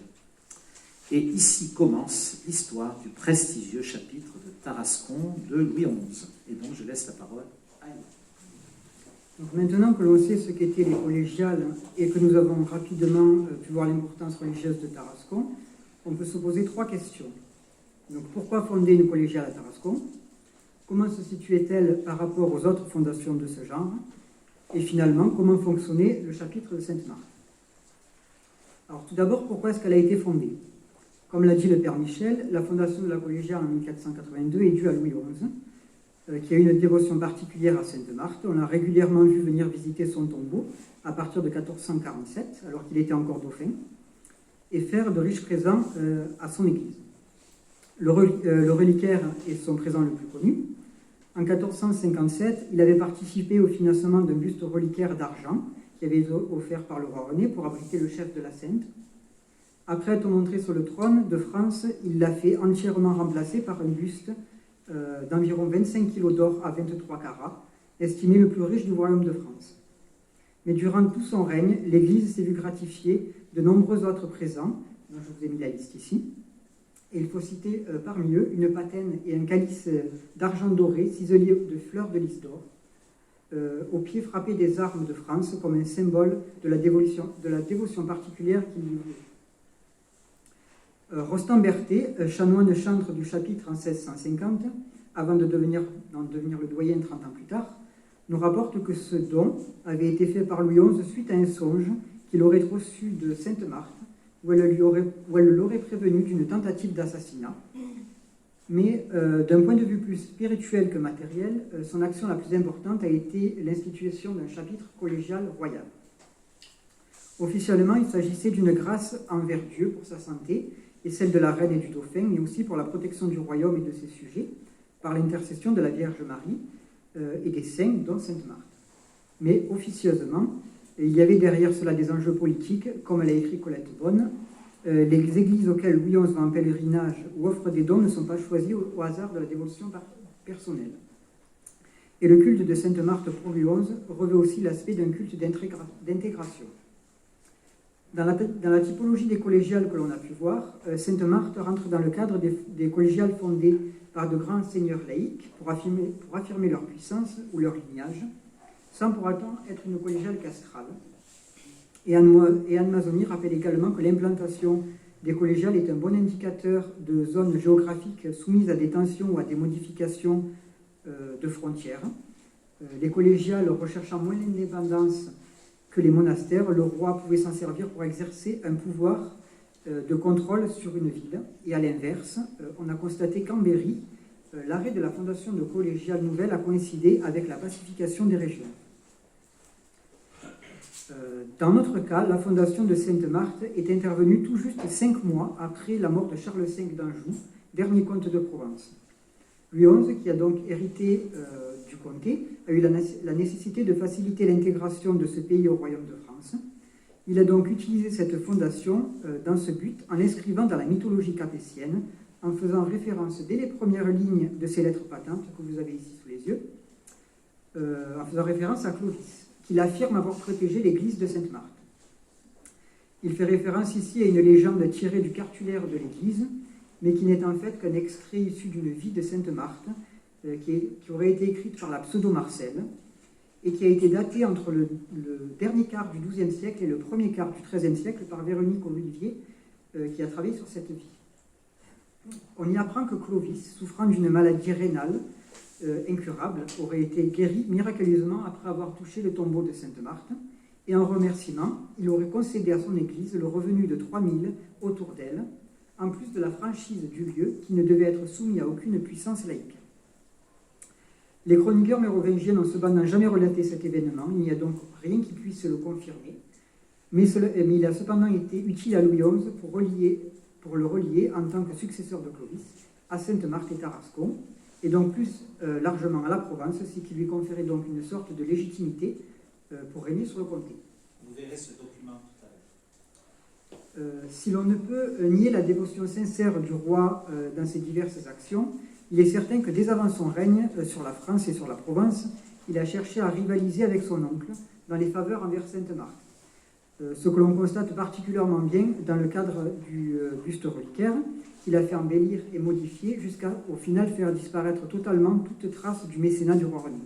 Et ici commence l'histoire du prestigieux chapitre de Tarascon de Louis XI. Et donc je laisse la parole à Emma. Donc maintenant que l'on sait ce qu'étaient les collégiales et que nous avons rapidement pu voir l'importance religieuse de Tarascon, on peut se poser 3 questions. Donc pourquoi fonder une collégiale à Tarascon? Comment se situait-elle par rapport aux autres fondations de ce genre? Et finalement, comment fonctionnait le chapitre de Sainte-Marthe? Alors tout d'abord, pourquoi est-ce qu'elle a été fondée? Comme l'a dit le Père Michel, la fondation de la collégiale en 1482 est due à Louis XI, qui a une dévotion particulière à Sainte-Marthe. On a régulièrement vu venir visiter son tombeau à partir de 1447, alors qu'il était encore dauphin, et faire de riches présents à son église. Le reliquaire est son présent le plus connu. En 1457, il avait participé au financement d'un buste reliquaire d'argent qui avait été offert par le roi René pour abriter le chef de la Sainte. Après être montré sur le trône de France, il l'a fait entièrement remplacer par un buste d'environ 25 kg d'or à 23 carats, estimé le plus riche du royaume de France. Mais durant tout son règne, l'Église s'est vue gratifier de nombreux autres présents, dont je vous ai mis la liste ici. Et il faut citer parmi eux une patène et un calice d'argent doré ciselé de fleurs de lys d'or, au pied frappé des armes de France comme un symbole de la dévotion particulière qu'il lui vouait. Rostand Berthet, chanoine chantre du chapitre en 1650, avant d'en devenir le doyen 30 ans plus tard, nous rapporte que ce don avait été fait par Louis XI suite à un songe qu'il aurait reçu de Sainte-Marthe, où elle l'aurait prévenu d'une tentative d'assassinat. Mais d'un point de vue plus spirituel que matériel, son action la plus importante a été l'institution d'un chapitre collégial royal. Officiellement, il s'agissait d'une grâce envers Dieu pour sa santé et celle de la reine et du dauphin, mais aussi pour la protection du royaume et de ses sujets, par l'intercession de la Vierge Marie et des saints, dont Sainte-Marthe. Mais officieusement, il y avait derrière cela des enjeux politiques, comme l'a écrit Colette Bonne. Les églises auxquelles Louis XI va en pèlerinage ou offre des dons ne sont pas choisies au hasard de la dévotion personnelle. Et le culte de Sainte-Marthe pour Louis XI revêt aussi l'aspect d'un culte d'intégration. Dans la typologie des collégiales que l'on a pu voir, Sainte-Marthe rentre dans le cadre des collégiales fondées par de grands seigneurs laïcs pour affirmer leur puissance ou leur lignage, sans pour autant être une collégiale castrale. Et Anne Mazzoni rappelle également que l'implantation des collégiales est un bon indicateur de zones géographiques soumises à des tensions ou à des modifications de frontières. Les collégiales recherchant moins l'indépendance que les monastères, le roi pouvait s'en servir pour exercer un pouvoir de contrôle sur une ville. Et à l'inverse, on a constaté qu'en Berry, l'arrêt de la fondation de collégiales nouvelles a coïncidé avec la pacification des régions. Dans notre cas, la fondation de Sainte-Marthe est intervenue tout juste 5 mois après la mort de Charles V d'Anjou, dernier comte de Provence. Louis XI, qui a donc hérité du comté, a eu la nécessité de faciliter l'intégration de ce pays au royaume de France. Il a donc utilisé cette fondation dans ce but en l'inscrivant dans la mythologie capétienne, en faisant référence dès les premières lignes de ses lettres patentes que vous avez ici sous les yeux, en faisant référence à Clovis, qu'il affirme avoir protégé l'église de Sainte-Marthe. Il fait référence ici à une légende tirée du cartulaire de l'église, mais qui n'est en fait qu'un extrait issu d'une vie de Sainte-Marthe, qui aurait été écrite par la pseudo-Marcelle, et qui a été datée entre le dernier quart du XIIe siècle et le premier quart du XIIIe siècle par Véronique Olivier, qui a travaillé sur cette vie. On y apprend que Clovis, souffrant d'une maladie rénale incurable, aurait été guéri miraculeusement après avoir touché le tombeau de Sainte-Marthe, et en remerciement, il aurait concédé à son église le revenu de 3000 autour d'elle, en plus de la franchise du lieu qui ne devait être soumis à aucune puissance laïque. Les chroniqueurs mérovingiens n'ont cependant jamais relaté cet événement, il n'y a donc rien qui puisse le confirmer, mais il a cependant été utile à Louis XI pour relier pour le relier en tant que successeur de Clovis à Sainte-Marthe et Tarascon, et donc plus largement à la Provence, ce qui lui conférait donc une sorte de légitimité pour régner sur le comté. Vous verrez ce document tout à l'heure. Si l'on ne peut nier la dévotion sincère du roi dans ses diverses actions, il est certain que dès avant son règne sur la France et sur la Provence, il a cherché à rivaliser avec son oncle dans les faveurs envers Sainte-Marthe. Ce que l'on constate particulièrement bien dans le cadre du buste reliquaire, qu'il a fait embellir et modifier jusqu'à, au final, faire disparaître totalement toute trace du mécénat du roi René.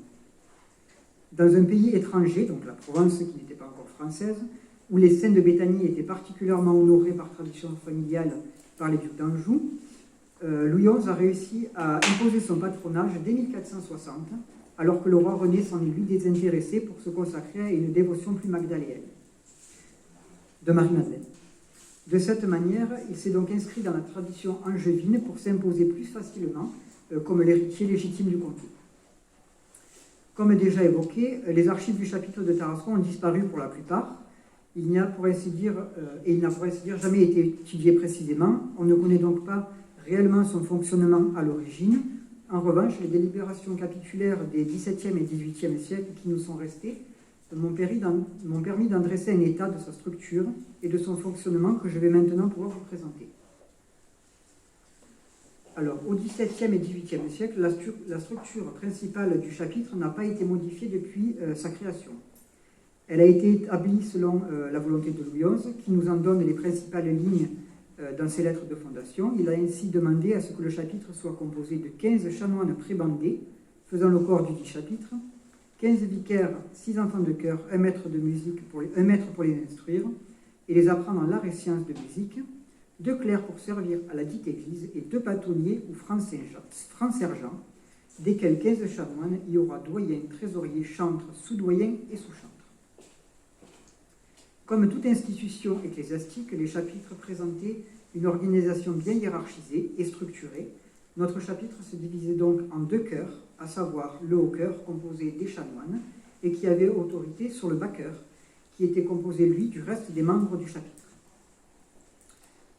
Dans un pays étranger, donc la Provence qui n'était pas encore française, où les saints de Béthanie étaient particulièrement honorés par tradition familiale par les ducs d'Anjou, Louis XI a réussi à imposer son patronage dès 1460, alors que le roi René s'en est lui désintéressé pour se consacrer à une dévotion plus magdaléenne de Marie-Madeleine. De cette manière, il s'est donc inscrit dans la tradition angevine pour s'imposer plus facilement comme l'héritier légitime du comté. Comme déjà évoqué, les archives du chapitre de Tarascon ont disparu pour la plupart. Il n'a pour ainsi dire jamais été étudié précisément. On ne connaît donc pas réellement son fonctionnement à l'origine. En revanche, les délibérations capitulaires des XVIIe et XVIIIe siècles qui nous sont restées m'ont permis d'en dresser un état de sa structure et de son fonctionnement que je vais maintenant pouvoir vous présenter. Alors, au XVIIe et XVIIIe siècle, la structure principale du chapitre n'a pas été modifiée depuis sa création. Elle a été établie selon la volonté de Louis XI, qui nous en donne les principales lignes dans ses lettres de fondation. Il a ainsi demandé à ce que le chapitre soit composé de 15 chanoines prébandés, faisant le corps du dit chapitre, 15 vicaires, 6 enfants de chœur, un maître pour les instruire et les apprendre en l'art et sciences de musique, 2 clercs pour servir à la dite église et 2 bâtonniers ou francs-sergents, desquels 15 chanoines, il y aura doyen, trésorier, chantre, sous-doyen et sous-chantre. Comme toute institution ecclésiastique, les chapitres présentaient une organisation bien hiérarchisée et structurée. Notre chapitre se divisait donc en 2 chœurs, à savoir le haut chœur composé des chanoines et qui avait autorité sur le bas chœur, qui était composé, lui, du reste des membres du chapitre.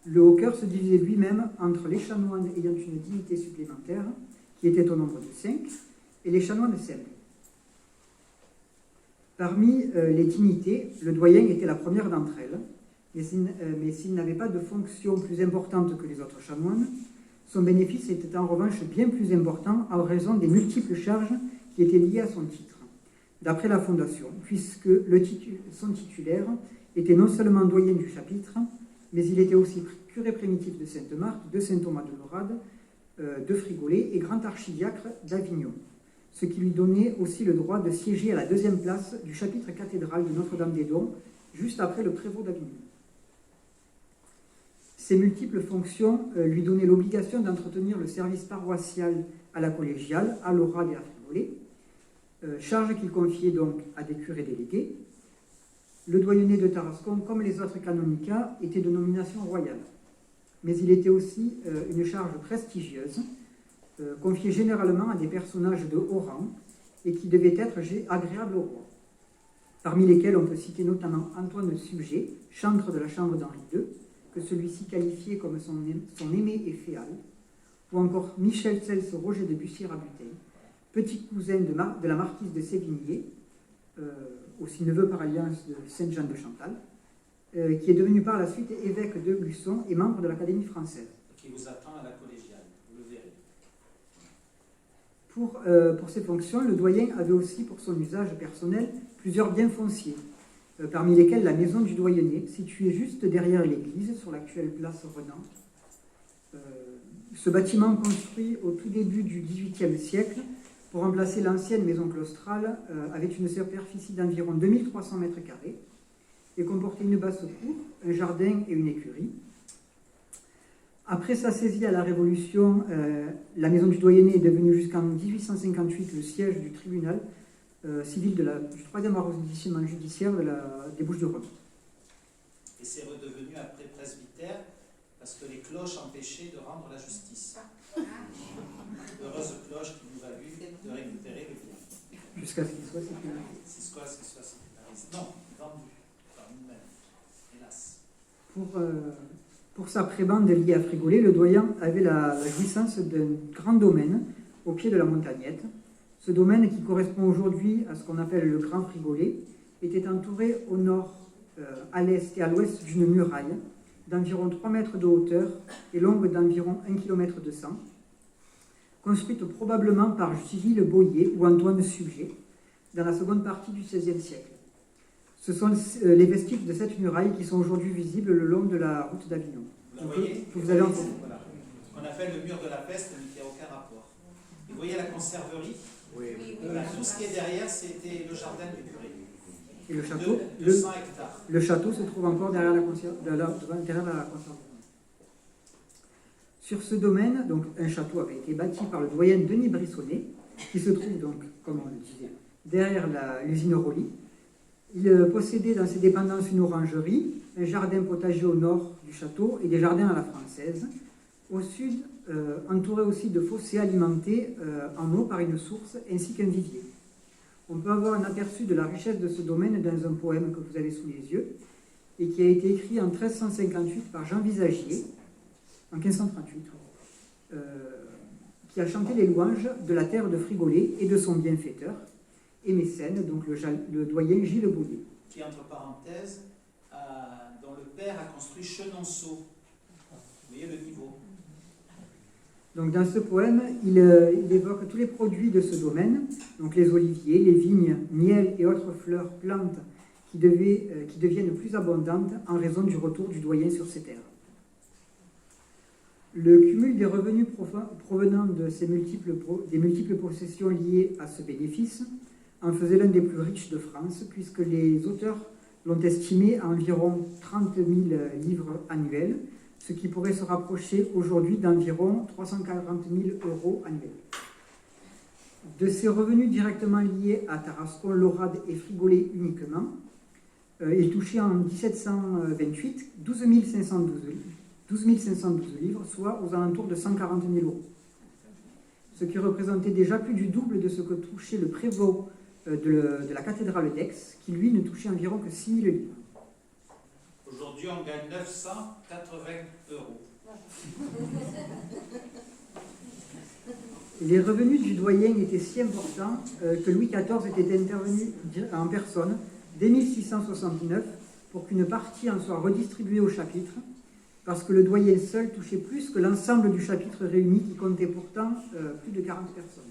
Le haut chœur se divisait lui-même entre les chanoines ayant une dignité supplémentaire, qui était au nombre de 5, et les chanoines simples. Parmi les dignités, le doyen était la première d'entre elles, mais s'il n'avait pas de fonction plus importante que les autres chanoines, son bénéfice était en revanche bien plus important en raison des multiples charges qui étaient liées à son titre, d'après la Fondation, puisque son titulaire était non seulement doyen du chapitre, mais il était aussi curé primitif de Sainte-Marthe, de Saint-Thomas de Lorade, de Frigolet et grand archidiacre d'Avignon, ce qui lui donnait aussi le droit de siéger à la 2e place du chapitre cathédral de Notre-Dame-des-Dons, juste après le prévôt d'Avignon. Ces multiples fonctions lui donnaient l'obligation d'entretenir le service paroissial à la collégiale, à l'Orade et à Frigolet, charge qu'il confiait donc à des curés délégués. Le doyenné de Tarascon, comme les autres canonicats, était de nomination royale. Mais il était aussi une charge prestigieuse, confiée généralement à des personnages de haut rang et qui devaient être agréables au roi. Parmi lesquels on peut citer notamment Antoine de Subger, chantre de la chambre d'Henri II, que celui-ci qualifiait comme son aimé et féal, ou encore Michel Cels Roger de Bussière-à-Butey, petit cousin de la marquise de Sévigné, aussi neveu par alliance de Sainte-Jeanne de Chantal, qui est devenu par la suite évêque de Luçon et membre de l'Académie française. Qui vous attend à la collégiale, vous le verrez. Pour ses fonctions, le doyen avait aussi pour son usage personnel plusieurs biens fonciers, parmi lesquels la maison du doyenné, située juste derrière l'église, sur l'actuelle place Renan. Ce bâtiment, construit au tout début du XVIIIe siècle, pour remplacer l'ancienne maison claustrale, avait une superficie d'environ 2300 mètres carrés et comportait une basse-cour, un jardin et une écurie. Après sa saisie à la Révolution, la maison du doyenné est devenue jusqu'en 1858 le siège du tribunal civil du 3e arrondissement judiciaire des Bouches-du-Rhône. Et c'est redevenu après presbytère parce que les cloches empêchaient de rendre la justice. Heureuse cloche qui nous a vu de récupérer le bien. Jusqu'à ce qu'il soit sécularisé. Jusqu'à ce qu'il soit sécularisé. Non, vendu par nous-mêmes, hélas. Pour sa prébende liée à Frigolet, le doyen avait la jouissance d'un grand domaine au pied de la montagnette. Ce domaine, qui correspond aujourd'hui à ce qu'on appelle le Grand Frigolet, était entouré au nord, à l'est et à l'ouest d'une muraille d'environ 3 mètres de hauteur et longue d'environ 1 km de 100, construite probablement par Gilles Boyer ou Antoine Suger dans la seconde partie du XVIe siècle. Ce sont les vestiges de cette muraille qui sont aujourd'hui visibles le long de la route d'Avignon. Vous voyez, vous avez voilà. Ce qu'on appelle le mur de la peste, mais qui n'a aucun rapport. Et vous voyez la conserverie? Oui. Voilà, tout ce qui est derrière, c'était le jardin du curé. Et le château, 200 hectares. Le château se trouve encore derrière la conserverie. Sur ce domaine, donc, un château avait été bâti par le doyen Denis Brissonnet, qui se trouve donc, comme on le disait, derrière l'usine Roli. Il possédait dans ses dépendances une orangerie, un jardin potager au nord du château et des jardins à la française. Au sud, entouré aussi de fossés alimentés en eau par une source ainsi qu'un vivier. On peut avoir un aperçu de la richesse de ce domaine dans un poème que vous avez sous les yeux et qui a été écrit en 1358 par Jean Visagier, en 1538, qui a chanté les louanges de la terre de Frigolet et de son bienfaiteur et mécène, donc le doyen Gilles Boyer. Qui, entre parenthèses, dont le père a construit Chenonceau. Vous voyez le niveau. Donc dans ce poème, il évoque tous les produits de ce domaine, donc les oliviers, les vignes, miel et autres fleurs, plantes qui deviennent plus abondantes en raison du retour du doyen sur ces terres. Le cumul des revenus provenant de des multiples possessions liées à ce bénéfice en faisait l'un des plus riches de France, puisque les auteurs l'ont estimé à environ 30 000 livres annuels, ce qui pourrait se rapprocher aujourd'hui d'environ 340 000 € annuels. De ces revenus directement liés à Tarascon, Laurade et Frigolet uniquement, il touchait en 1728 12 512 livres, soit aux alentours de 140 000 €, ce qui représentait déjà plus du double de ce que touchait le prévôt de la cathédrale d'Aix, qui lui ne touchait environ que 6 000 livres. Aujourd'hui, on gagne 980 €. Les revenus du doyen étaient si importants que Louis XIV était intervenu en personne dès 1669 pour qu'une partie en soit redistribuée au chapitre, parce que le doyen seul touchait plus que l'ensemble du chapitre réuni, qui comptait pourtant plus de 40 personnes.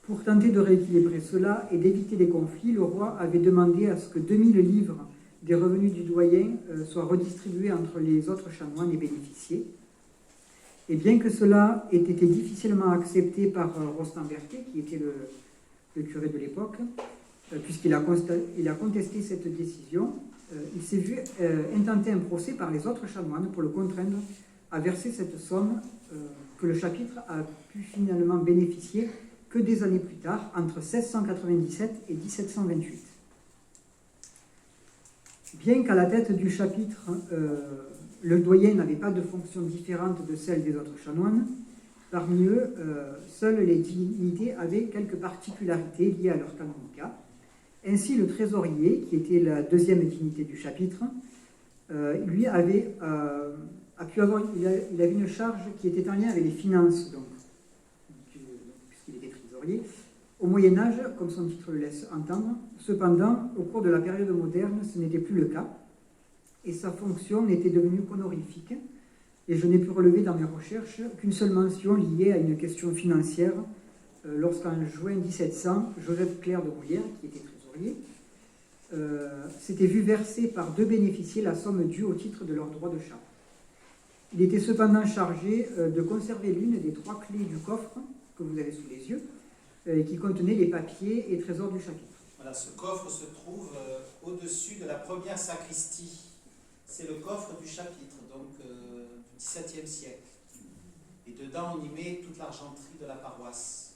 Pour tenter de rééquilibrer cela et d'éviter des conflits, le roi avait demandé à ce que 2000 livres des revenus du doyen soient redistribués entre les autres chanoines et bénéficiaires. Et bien que cela ait été difficilement accepté par Rostand Berthet, qui était le curé de l'époque, puisqu'il a contesté cette décision, il s'est vu intenter un procès par les autres chanoines pour le contraindre à verser cette somme que le chapitre a pu finalement bénéficier que des années plus tard, entre 1697 et 1728. Bien qu'à la tête du chapitre, le doyen n'avait pas de fonction différente de celle des autres chanoines, parmi eux, seules les divinités avaient quelques particularités liées à leur canonicat. Ainsi, le trésorier, qui était la deuxième dignité du chapitre, lui avait il avait une charge qui était en lien avec les finances, donc, puisqu'il était trésorier. Au Moyen-Âge, comme son titre le laisse entendre, cependant, au cours de la période moderne, ce n'était plus le cas, et sa fonction n'était devenue qu'honorifique, et je n'ai pu relever dans mes recherches qu'une seule mention liée à une question financière, lorsqu'en juin 1700, Joseph Clerc de Bruyères, qui était trésorier, s'était vu verser par 2 bénéficiaires la somme due au titre de leur droit de char. Il était cependant chargé de conserver l'une des 3 clés du coffre que vous avez sous les yeux, qui contenait les papiers et trésors du chapitre. Voilà, ce coffre se trouve au-dessus de la première sacristie. C'est le coffre du chapitre, donc du XVIIe siècle. Et dedans, on y met toute l'argenterie de la paroisse.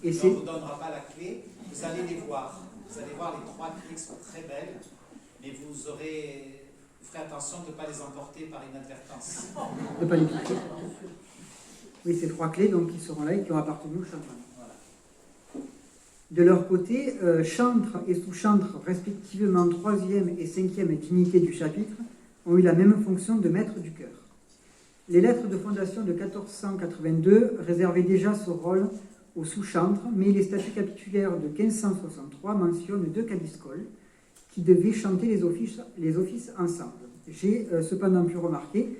Et on ne vous donnera pas la clé, vous allez les voir. Vous allez voir les 3 clés qui sont très belles, mais vous ferez attention de ne pas les emporter par inadvertance. De pas les piquer. Oui, ces 3 clés donc, qui seront là et qui ont appartenu au chanoine. Voilà. De leur côté, chantre et sous-chantre, respectivement 3e et 5e dignité du chapitre, ont eu la même fonction de maître du chœur. Les lettres de fondation de 1482 réservaient déjà ce rôle aux sous-chantres, mais les statuts capitulaires de 1563 mentionnent 2 cadiscoles qui devaient chanter les offices ensemble. J'ai cependant pu remarquer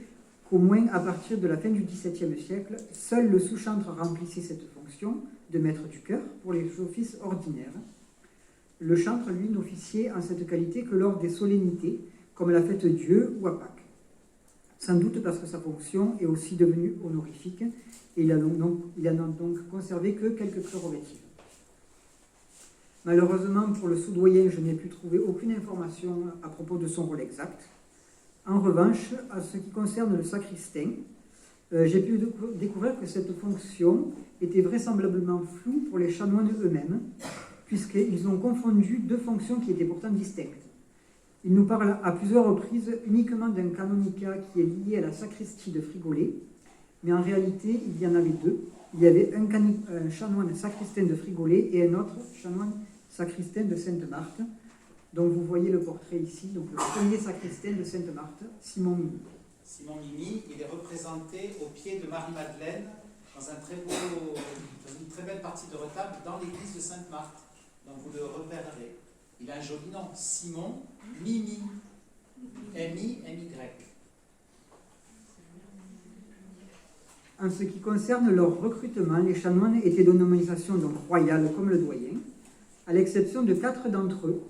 qu'au moins à partir de la fin du XVIIe siècle, seul le sous-chantre remplissait cette fonction de maître du chœur pour les offices ordinaires. Le chantre, lui, n'officiait en cette qualité que lors des solennités, comme la fête Dieu ou à Pâques. Sans doute parce que sa fonction est aussi devenue honorifique, et il n'en a donc conservé que quelques prérogatives. Malheureusement, pour le sous-doyen, je n'ai pu trouver aucune information à propos de son rôle exact. En revanche, à ce qui concerne le sacristain, j'ai pu découvrir que cette fonction était vraisemblablement floue pour les chanoines eux-mêmes, puisqu'ils ont confondu 2 fonctions qui étaient pourtant distinctes. Ils nous parlent à plusieurs reprises uniquement d'un canonicat qui est lié à la sacristie de Frigolet, mais en réalité, il y en avait 2. Il y avait un chanoine sacristain de Frigolet et un autre chanoine sacristain de Sainte-Marthe. Donc vous voyez le portrait ici, donc le premier sacristain de Sainte-Marthe, Simon Mimi. Simon Mimi, il est représenté au pied de Marie-Madeleine dans une très belle partie de retable dans l'église de Sainte-Marthe. Donc vous le repérerez. Il a un joli nom, Simon Mimi. M-I-M-Y. En ce qui concerne leur recrutement, les chanoines étaient de nomination donc royale comme le doyen, à l'exception de 4 d'entre eux,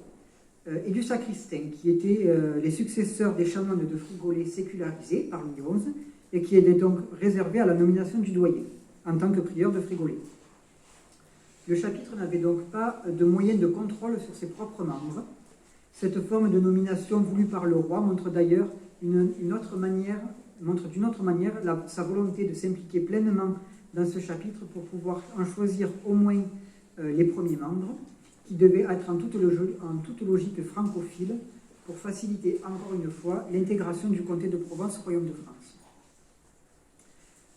et du sacristain, qui étaient les successeurs des chanoines de Frigolet sécularisés par Louis XI, et qui étaient donc réservés à la nomination du doyen, en tant que prieur de Frigolet. Le chapitre n'avait donc pas de moyen de contrôle sur ses propres membres. Cette forme de nomination voulue par le roi montre d'ailleurs d'une autre manière sa volonté de s'impliquer pleinement dans ce chapitre pour pouvoir en choisir au moins les premiers membres, qui devaient être en toute logique francophiles, pour faciliter encore une fois l'intégration du comté de Provence au royaume de France.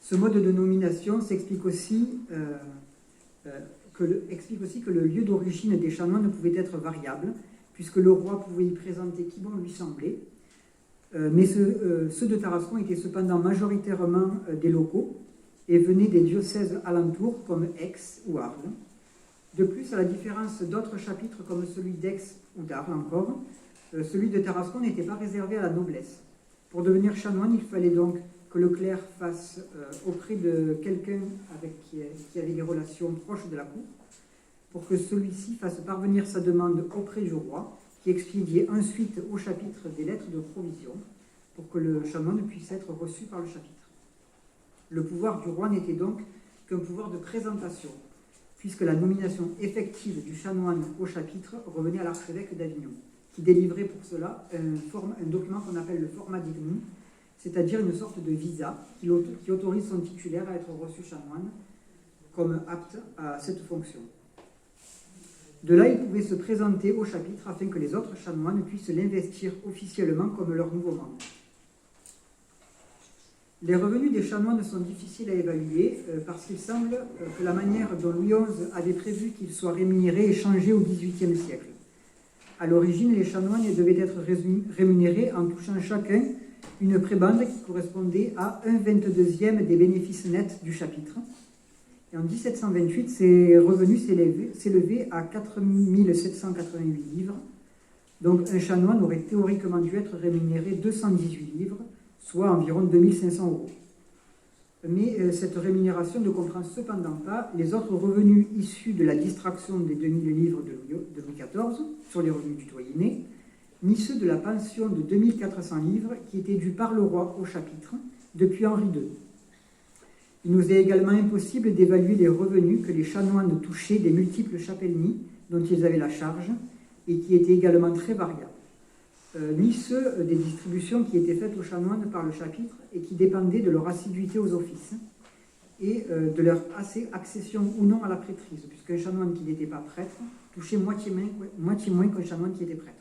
Ce mode de nomination explique aussi que le lieu d'origine des chanoines pouvait être variable, puisque le roi pouvait y présenter qui bon lui semblait, mais ceux de Tarascon étaient cependant majoritairement des locaux et venaient des diocèses alentours comme Aix ou Arles. De plus, à la différence d'autres chapitres comme celui d'Aix ou d'Arles encore, celui de Tarascon n'était pas réservé à la noblesse. Pour devenir chanoine, il fallait donc que le clerc fasse auprès de quelqu'un qui avait des relations proches de la cour, pour que celui-ci fasse parvenir sa demande auprès du roi, qui expédiait ensuite au chapitre des lettres de provision, pour que le chanoine puisse être reçu par le chapitre. Le pouvoir du roi n'était donc qu'un pouvoir de présentation, puisque la nomination effective du chanoine au chapitre revenait à l'archevêque d'Avignon, qui délivrait pour cela un document qu'on appelle le format dignum, c'est-à-dire une sorte de visa qui autorise son titulaire à être reçu chanoine comme apte à cette fonction. De là, il pouvait se présenter au chapitre afin que les autres chanoines puissent l'investir officiellement comme leur nouveau membre. Les revenus des chanoines sont difficiles à évaluer parce qu'il semble que la manière dont Louis XI avait prévu qu'ils soient rémunérés ait changé au XVIIIe siècle. À l'origine, les chanoines devaient être rémunérés en touchant chacun une prébende qui correspondait à 1/22e des bénéfices nets du chapitre. Et en 1728, ces revenus s'élevaient à 4 788 livres. Donc un chanoine aurait théoriquement dû être rémunéré 218 livres, soit environ 2500 €. Mais cette rémunération ne comprend cependant pas les autres revenus issus de la distraction des 2000 livres de Louis XIV sur les revenus du doyenné, ni ceux de la pension de 2400 livres qui étaient dus par le roi au chapitre depuis Henri II. Il nous est également impossible d'évaluer les revenus que les chanoines touchaient des multiples chapellenies dont ils avaient la charge et qui étaient également très variables, ni ceux des distributions qui étaient faites aux chanoines par le chapitre et qui dépendaient de leur assiduité aux offices et de leur accession ou non à la prêtrise, puisqu'un chanoine qui n'était pas prêtre touchait moitié moins qu'un chanoine qui était prêtre.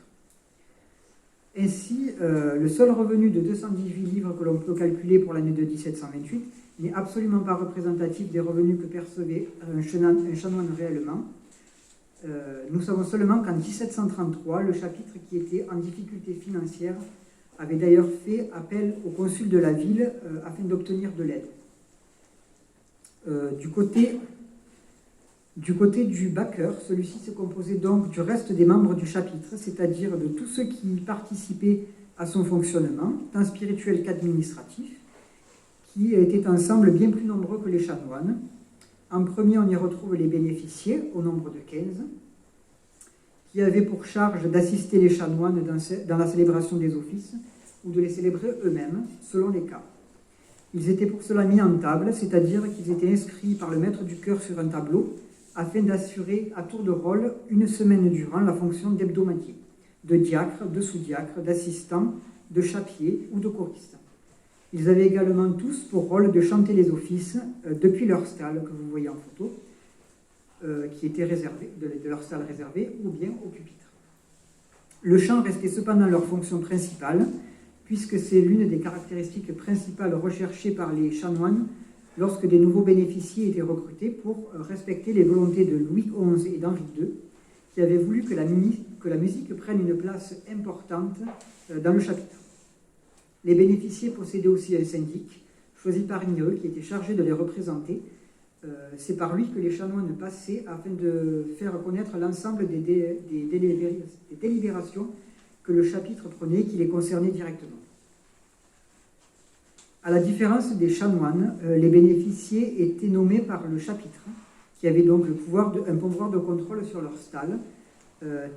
Ainsi, le seul revenu de 218 livres que l'on peut calculer pour l'année de 1728 n'est absolument pas représentatif des revenus que percevait un chanoine réellement. Nous savons seulement qu'en 1733, le chapitre qui était en difficulté financière avait d'ailleurs fait appel au consul de la ville afin d'obtenir de l'aide. Du côté du backer, celui-ci se composait donc du reste des membres du chapitre, c'est-à-dire de tous ceux qui participaient à son fonctionnement, tant spirituel qu'administratif, qui étaient ensemble bien plus nombreux que les chanoines. En premier, on y retrouve les bénéficiaires, au nombre de 15, qui avaient pour charge d'assister les chanoines dans la célébration des offices ou de les célébrer eux-mêmes, selon les cas. Ils étaient pour cela mis en table, c'est-à-dire qu'ils étaient inscrits par le maître du chœur sur un tableau, afin d'assurer à tour de rôle, une semaine durant, la fonction d'hebdomadier, de diacre, de sous-diacre, d'assistant, de chapier ou de choriste. Ils avaient également tous pour rôle de chanter les offices depuis leur stalle, que vous voyez en photo, qui était réservé, de leur salle réservée, ou bien au pupitre. Le chant restait cependant leur fonction principale, puisque c'est l'une des caractéristiques principales recherchées par les chanoines lorsque des nouveaux bénéficiaires étaient recrutés pour respecter les volontés de Louis XI et d'Henri II, qui avaient voulu que la musique prenne une place importante dans le chapitre. Les bénéficiaires possédaient aussi un syndic, choisi parmi eux, qui était chargé de les représenter. C'est par lui que les chanoines passaient afin de faire connaître l'ensemble des délibérations que le chapitre prenait et qui les concernaient directement. À la différence des chanoines, les bénéficiaires étaient nommés par le chapitre, qui avait donc un pouvoir de contrôle sur leur stalle,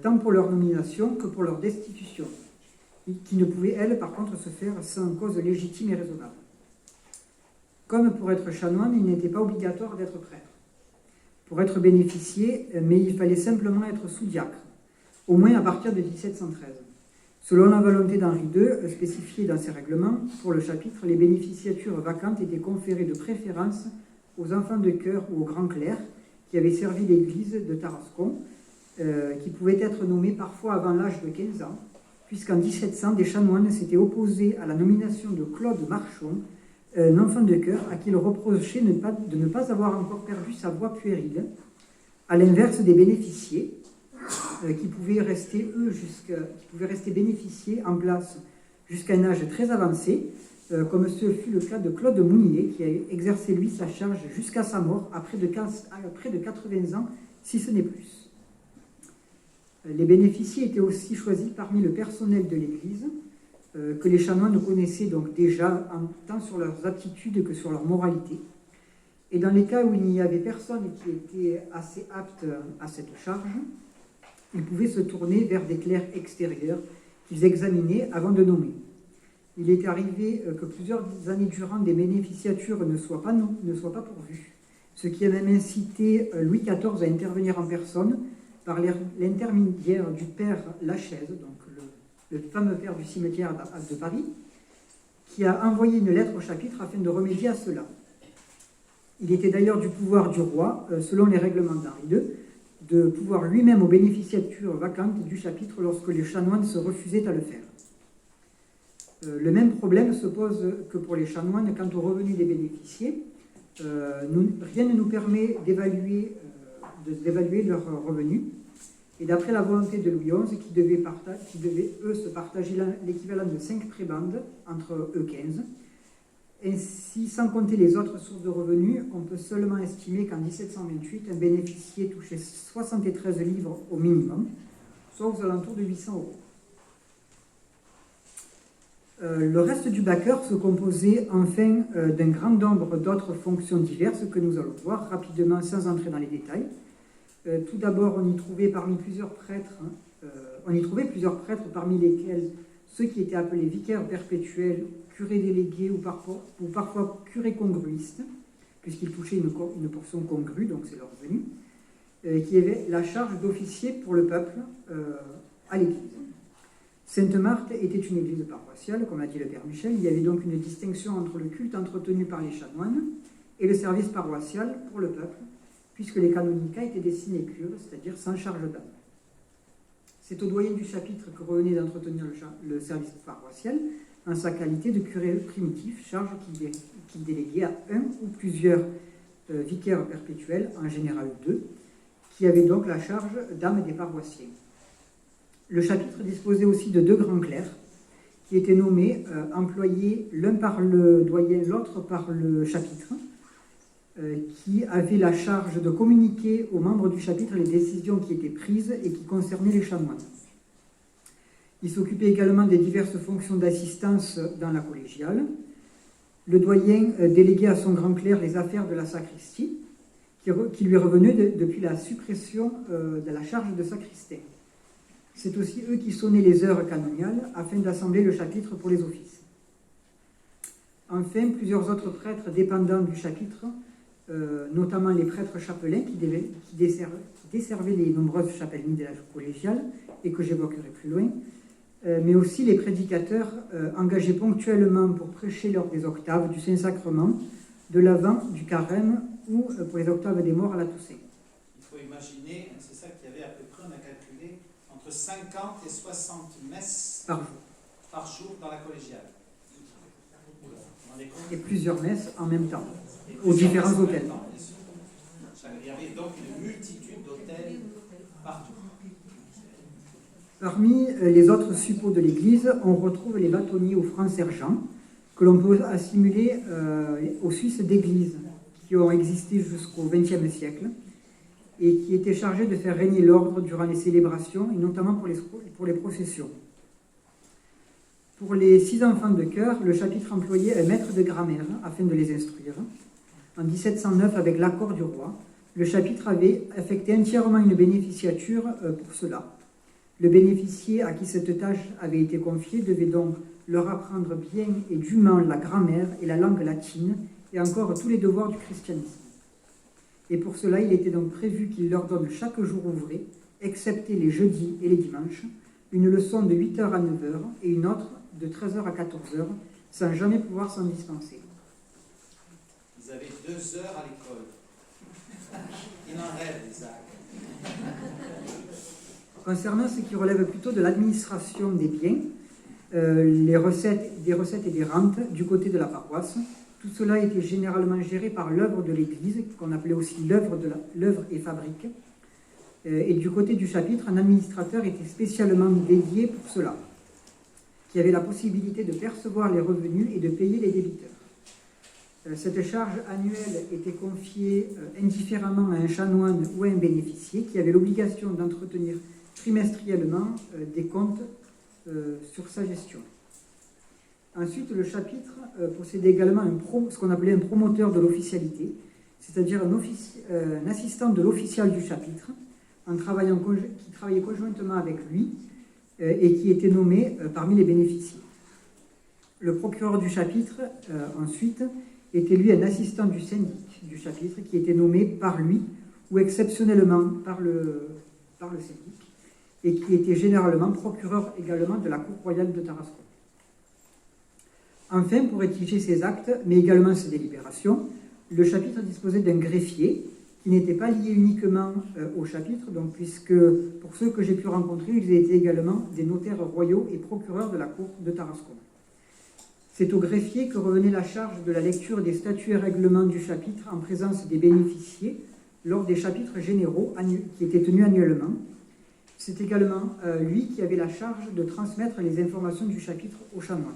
tant pour leur nomination que pour leur destitution, qui ne pouvait, elle, par contre, se faire sans cause légitime et raisonnable. Comme pour être chanoine, il n'était pas obligatoire d'être prêtre. Pour être bénéficiaire, mais il fallait simplement être sous-diacre, au moins à partir de 1713. Selon la volonté d'Henri II, spécifiée dans ses règlements, pour le chapitre, les bénéficiatures vacantes étaient conférées de préférence aux enfants de chœur ou aux grands clercs qui avaient servi l'église de Tarascon, qui pouvaient être nommés parfois avant l'âge de 15 ans, puisqu'en 1700, des chanoines s'étaient opposés à la nomination de Claude Marchon, un enfant de chœur à qui il reprochait de ne pas avoir encore perdu sa voix puérile, à l'inverse des bénéficiaires, qui pouvaient rester bénéficiaires en place jusqu'à un âge très avancé, comme ce fut le cas de Claude Mounier, qui a exercé lui sa charge jusqu'à sa mort à près de 80 ans, si ce n'est plus. Les bénéficiaires étaient aussi choisis parmi le personnel de l'Église, que les chanoines connaissaient donc déjà tant sur leurs aptitudes que sur leur moralité. Et dans les cas où il n'y avait personne qui était assez apte à cette charge, ils pouvaient se tourner vers des clercs extérieurs qu'ils examinaient avant de nommer. Il est arrivé que plusieurs années durant des bénéficiatures ne soient pas pourvues, ce qui a même incité Louis XIV à intervenir en personne par l'intermédiaire du père Lachaise, donc le fameux père du cimetière de Paris, qui a envoyé une lettre au chapitre afin de remédier à cela. Il était d'ailleurs du pouvoir du roi, selon les règlements d'Henri II, de pouvoir lui-même aux bénéficiatures vacantes du chapitre lorsque les chanoines se refusaient à le faire. Le même problème se pose que pour les chanoines quant aux revenus des bénéficiaires. Rien ne nous permet d'évaluer leurs revenus. Et d'après la volonté de Louis XI, qui devaient eux se partager l'équivalent de 5 prébendes entre eux 15, ainsi, sans compter les autres sources de revenus, on peut seulement estimer qu'en 1728, un bénéficiaire touchait 73 livres au minimum, soit aux alentours de 800 €. Le reste du backer se composait enfin d'un grand nombre d'autres fonctions diverses que nous allons voir rapidement sans entrer dans les détails. Tout d'abord, on y trouvait plusieurs prêtres parmi lesquels ceux qui étaient appelés vicaires perpétuels, curés délégués ou parfois curés congruistes, puisqu'ils touchaient une portion congrue, donc c'est leur revenu, qui avaient la charge d'officier pour le peuple à l'église. Sainte-Marthe était une église paroissiale, comme a dit le père Michel. Il y avait donc une distinction entre le culte entretenu par les chanoines et le service paroissial pour le peuple, puisque les canonicats étaient des sinécures, c'est-à-dire sans charge d'âme. C'est au doyen du chapitre que revenait d'entretenir le service paroissial en sa qualité de curé primitif, charge qu'il déléguait à un ou plusieurs vicaires perpétuels, en général 2, qui avaient donc la charge d'âme des paroissiens. Le chapitre disposait aussi de 2 grands clercs, qui étaient nommés, employés l'un par le doyen, l'autre par le chapitre, qui avaient la charge de communiquer aux membres du chapitre les décisions qui étaient prises et qui concernaient les chanoines. Il s'occupait également des diverses fonctions d'assistance dans la collégiale. Le doyen déléguait à son grand clerc les affaires de la sacristie, qui lui revenaient depuis la suppression de la charge de sacristain. C'est aussi eux qui sonnaient les heures canoniales afin d'assembler le chapitre pour les offices. Enfin, plusieurs autres prêtres dépendants du chapitre, notamment les prêtres chapelains qui desservaient les nombreuses chapellenies de la collégiale et que j'évoquerai plus loin, mais aussi les prédicateurs engagés ponctuellement pour prêcher lors des octaves du Saint-Sacrement, de l'Avent, du Carême ou pour les octaves des morts à la Toussaint. Il faut imaginer, c'est ça qu'il y avait à peu près, on a calculé, entre 50 et 60 messes par jour dans la collégiale. Et plusieurs messes en même temps, aux différents hôtels. Il y avait donc une multitude d'hôtels partout. Parmi les autres suppôts de l'Église, on retrouve les bâtonniers aux francs sergents, que l'on peut assimiler aux Suisses d'église, qui ont existé jusqu'au XXe siècle, et qui étaient chargés de faire régner l'ordre durant les célébrations, et notamment pour les processions. Pour les 6 enfants de chœur, le chapitre employait un maître de grammaire afin de les instruire. En 1709, avec l'accord du roi, le chapitre avait affecté entièrement une bénéficiature pour cela. Le bénéficier à qui cette tâche avait été confiée devait donc leur apprendre bien et dûment la grammaire et la langue latine, et encore tous les devoirs du christianisme. Et pour cela, il était donc prévu qu'il leur donne chaque jour ouvré, excepté les jeudis et les dimanches, une leçon de 8h à 9h et une autre de 13h à 14h, sans jamais pouvoir s'en dispenser. Ils avaient 2 heures à l'école. Il en rêve, Isaac. Concernant ce qui relève plutôt de l'administration des biens, des recettes et des rentes du côté de la paroisse, tout cela était généralement géré par l'œuvre de l'Église, qu'on appelait aussi l'œuvre et fabrique. Et du côté du chapitre, un administrateur était spécialement dédié pour cela, qui avait la possibilité de percevoir les revenus et de payer les débiteurs. Cette charge annuelle était confiée indifféremment à un chanoine ou à un bénéficier qui avait l'obligation d'entretenir trimestriellement des comptes sur sa gestion. Ensuite, le chapitre possédait également ce qu'on appelait un promoteur de l'officialité, c'est-à-dire un assistant de l'official du chapitre, qui travaillait conjointement avec lui et qui était nommé parmi les bénéficiaires. Le procureur du chapitre, ensuite, était lui un assistant du syndic du chapitre qui était nommé par lui ou exceptionnellement par le syndic et qui était généralement procureur également de la Cour royale de Tarascon. Enfin, pour rédiger ses actes, mais également ses délibérations, le chapitre disposait d'un greffier qui n'était pas lié uniquement au chapitre, donc, puisque pour ceux que j'ai pu rencontrer, ils étaient également des notaires royaux et procureurs de la Cour de Tarascon. C'est au greffier que revenait la charge de la lecture des statuts et règlements du chapitre en présence des bénéficiaires lors des chapitres généraux qui étaient tenus annuellement. C'est également lui qui avait la charge de transmettre les informations du chapitre aux chanoines.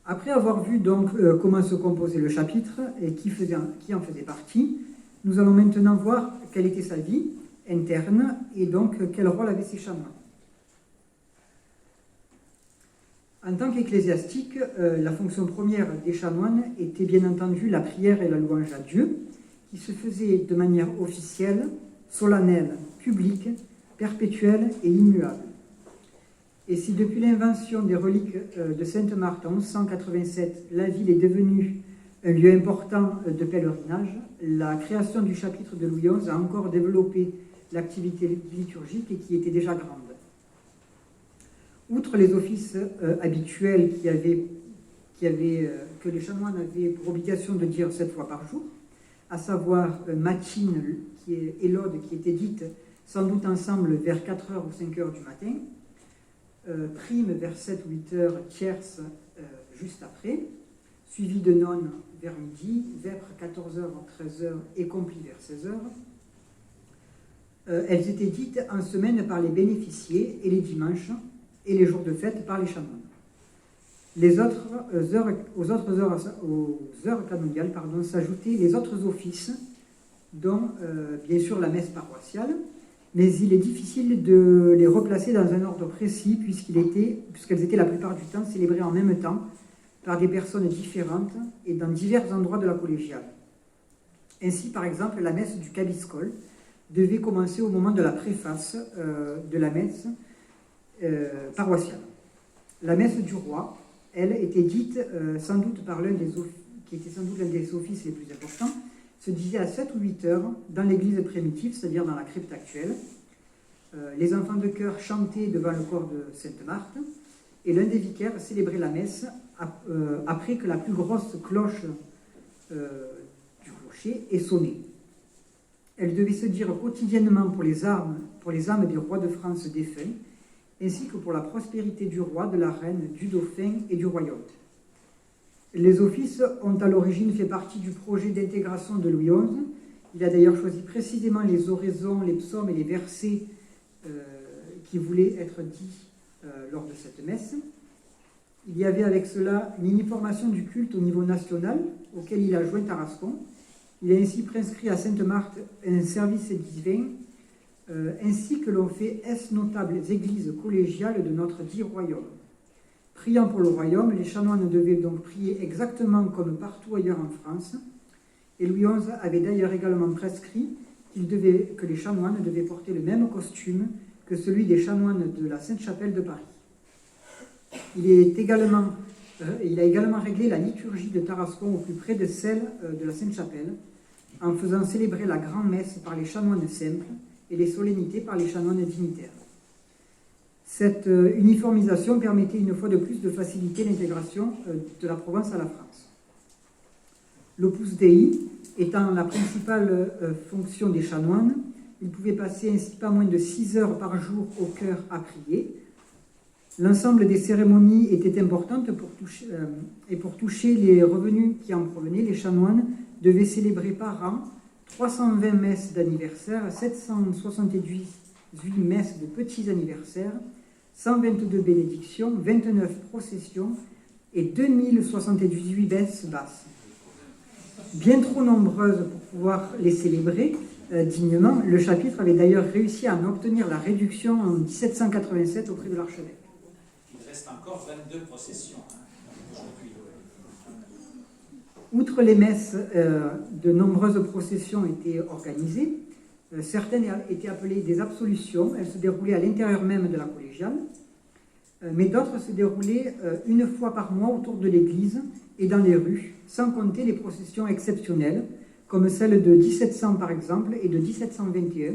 Après avoir vu donc comment se composait le chapitre et qui en faisait partie, nous allons maintenant voir quelle était sa vie interne et donc quel rôle avaient ces chanoines. En tant qu'ecclésiastique, la fonction première des chanoines était bien entendu la prière et la louange à Dieu, qui se faisait de manière officielle, solennelle, publique, perpétuelle et immuable. Et si depuis l'invention des reliques de Sainte-Marthe en 1187, la ville est devenue un lieu important de pèlerinage, la création du chapitre de Louis XI a encore développé l'activité liturgique et qui était déjà grande. Outre les offices habituels que les chanoines avaient pour obligation de dire 7 fois par jour, à savoir matine et l'ode qui était dite sans doute ensemble vers 4h ou 5h du matin, prime vers 7 ou 8 heures, tierce juste après, suivi de nonne vers midi, vêpres 14h ou 13h et complis vers 16h. Elles étaient dites en semaine par les bénéficiaires et les dimanches, et les jours de fête par les chanoines. Aux heures canoniales s'ajoutaient les autres offices, dont bien sûr la messe paroissiale, mais il est difficile de les replacer dans un ordre précis puisqu'elles étaient la plupart du temps célébrées en même temps par des personnes différentes et dans divers endroits de la collégiale. Ainsi, par exemple, la messe du Cabiscol devait commencer au moment de la préface de la messe paroissiale. La messe du roi, elle, était dite sans doute par qui était sans doute l'un des offices les plus importants, se disait à 7 ou 8 heures dans l'église primitive, c'est-à-dire dans la crypte actuelle. Les enfants de chœur chantaient devant le corps de Sainte-Marthe et l'un des vicaires célébrait la messe après que la plus grosse cloche du clocher ait sonné. Elle devait se dire quotidiennement pour les âmes des rois de France défunts, ainsi que pour la prospérité du roi, de la reine, du dauphin et du royaume. Les offices ont à l'origine fait partie du projet d'intégration de Louis XI. Il a d'ailleurs choisi précisément les oraisons, les psaumes et les versets qui voulaient être dits lors de cette messe. Il y avait avec cela une uniformation du culte au niveau national, auquel il a joint Tarascon. Il a ainsi prescrit à Sainte-Marthe un service divin, ainsi que l'ont fait notables églises collégiales de notre dit royaume. Priant pour le royaume, les chanoines devaient donc prier exactement comme partout ailleurs en France, et Louis XI avait d'ailleurs également prescrit que les chanoines devaient porter le même costume que celui des chanoines de la Sainte-Chapelle de Paris. Il a également réglé la liturgie de Tarascon au plus près de celle de la Sainte-Chapelle, en faisant célébrer la grand-messe par les chanoines simples et les solennités par les chanoines dignitaires. Cette uniformisation permettait une fois de plus de faciliter l'intégration de la Provence à la France. L'Opus Dei étant la principale fonction des chanoines, ils pouvaient passer ainsi pas moins de 6 heures par jour au chœur à prier. L'ensemble des cérémonies était importante pour toucher les revenus qui en provenaient. Les chanoines devaient célébrer par an 320 messes d'anniversaire, 778 messes de petits anniversaires, 122 bénédictions, 29 processions et 2078 messes basses. Bien trop nombreuses pour pouvoir les célébrer dignement, le chapitre avait d'ailleurs réussi à en obtenir la réduction en 1787 auprès de l'archevêque. Il reste encore 22 processions aujourd'hui. Outre les messes, de nombreuses processions étaient organisées. Certaines étaient appelées des absolutions. Elles se déroulaient à l'intérieur même de la collégiale. Mais d'autres se déroulaient une fois par mois autour de l'église et dans les rues, sans compter les processions exceptionnelles, comme celles de 1700 par exemple et de 1721,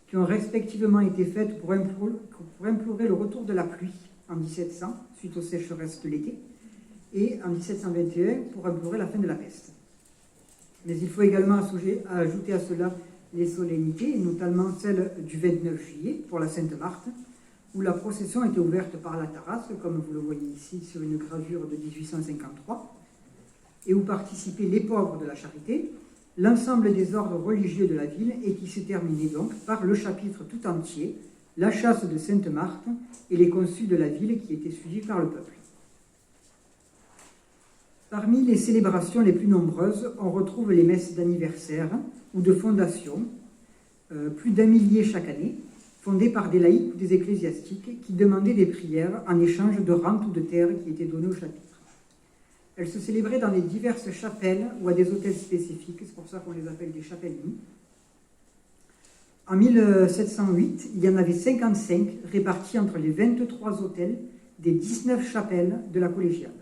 qui ont respectivement été faites pour implorer le retour de la pluie en 1700, suite aux sécheresses de l'été, et en 1721 pour implorer la fin de la peste. Mais il faut également ajouter à cela les solennités, et notamment celle du 29 juillet pour la Sainte-Marthe, où la procession était ouverte par la Tarasse, comme vous le voyez ici sur une gravure de 1853, et où participaient les pauvres de la Charité, l'ensemble des ordres religieux de la ville, et qui se terminait donc par le chapitre tout entier, la chasse de Sainte-Marthe et les consuls de la ville qui étaient suivis par le peuple. Parmi les célébrations les plus nombreuses, on retrouve les messes d'anniversaire ou de fondation, plus d'1 millier chaque année, fondées par des laïcs ou des ecclésiastiques qui demandaient des prières en échange de rentes ou de terres qui étaient données au chapitre. Elles se célébraient dans les diverses chapelles ou à des hôtels spécifiques, c'est pour ça qu'on les appelle des chapellenies. En 1708, il y en avait 55 répartis entre les 23 hôtels des 19 chapelles de la collégiale.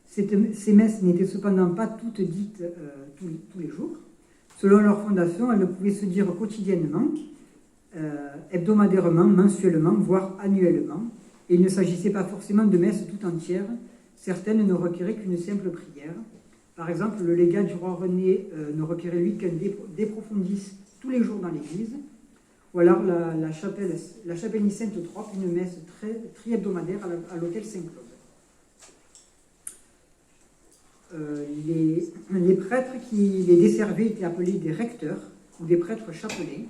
Ces messes n'étaient cependant pas toutes dites tous les jours. Selon leur fondation, elles pouvaient se dire quotidiennement, hebdomadairement, mensuellement, voire annuellement. Et il ne s'agissait pas forcément de messes tout entières. Certaines ne requéraient qu'une simple prière. Par exemple, le légat du roi René ne requérait lui qu'un de profundis tous les jours dans l'église. Ou alors la chapelle Sainte-Trope, une messe tri-hebdomadaire à l'hôtel Saint-Claude. Les prêtres qui les desservaient étaient appelés des recteurs ou des prêtres chapelains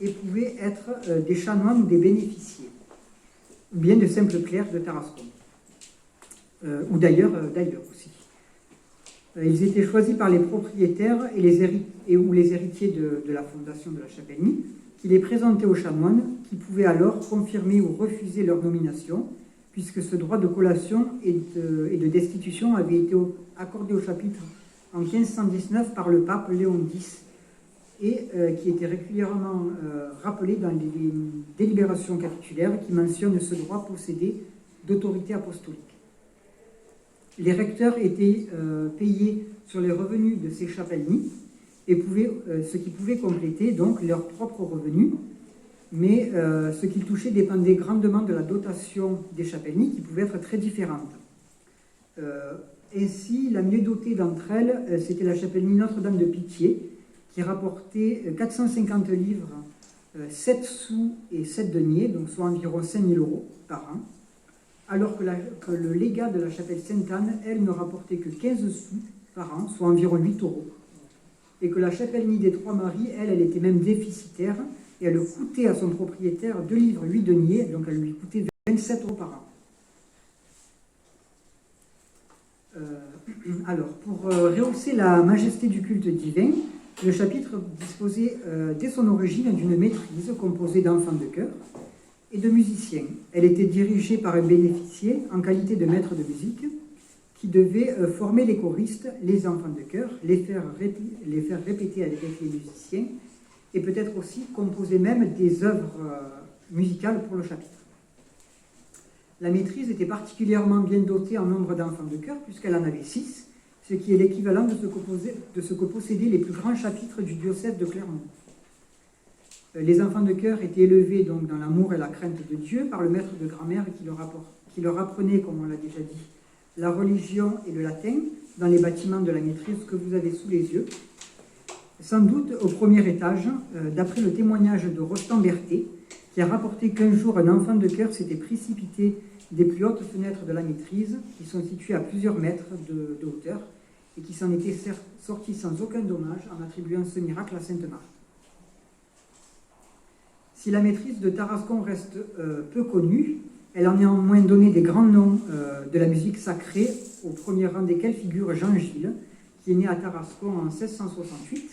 et pouvaient être des chanoines ou des bénéficiés. bien de simples clercs de Tarascon, ou d'ailleurs aussi. Ils étaient choisis par les propriétaires ou les héritiers de la fondation de la Chapellenie, qui les présentaient aux chanoines, qui pouvaient alors confirmer ou refuser leur nomination, puisque ce droit de collation et de destitution avait été accordé au chapitre en 1519 par le pape Léon X, et qui était régulièrement rappelé dans les délibérations capitulaires qui mentionnent ce droit possédé d'autorité apostolique. Les recteurs étaient payés sur les revenus de ces chapellenies, et ce qui pouvait compléter donc leurs propres revenus, mais ce qu'ils touchaient dépendait grandement de la dotation des chapellenies, qui pouvait être très différente. Ainsi, la mieux dotée d'entre elles, c'était la chapellenie Notre-Dame de Pitié, qui rapportait 450 livres, 7 sous et 7 deniers, donc soit environ 5 000 euros par an, alors que le légat de la chapelle Sainte-Anne, elle, ne rapportait que 15 sous par an, soit environ 8 euros, et que la chapellenie des Trois-Maries, elle était même déficitaire, et elle coûtait à son propriétaire 2 livres 8 deniers, donc elle lui coûtait 27 euros par an. Alors, pour rehausser la majesté du culte divin, le chapitre disposait dès son origine d'une maîtrise composée d'enfants de chœur et de musiciens. Elle était dirigée par un bénéficier en qualité de maître de musique qui devait former les choristes, les enfants de chœur, les faire répéter avec les musiciens et peut-être aussi composer même des œuvres musicales pour le chapitre. La maîtrise était particulièrement bien dotée en nombre d'enfants de chœur puisqu'elle en avait 6, ce qui est l'équivalent de ce que possédaient les plus grands chapitres du diocèse de Clermont. Les enfants de chœur étaient élevés donc dans l'amour et la crainte de Dieu par le maître de grammaire qui leur apprenait, comme on l'a déjà dit, la religion et le latin dans les bâtiments de la maîtrise que vous avez sous les yeux. Sans doute au premier étage, d'après le témoignage de Rostand Berthet, qui a rapporté qu'un jour un enfant de chœur s'était précipité des plus hautes fenêtres de la maîtrise, qui sont situées à plusieurs mètres de hauteur, et qui s'en était sorti sans aucun dommage en attribuant ce miracle à Sainte Marthe. Si la maîtrise de Tarascon reste peu connue, elle a néanmoins donné des grands noms de la musique sacrée, au premier rang desquels figure Jean Gilles, qui est né à Tarascon en 1668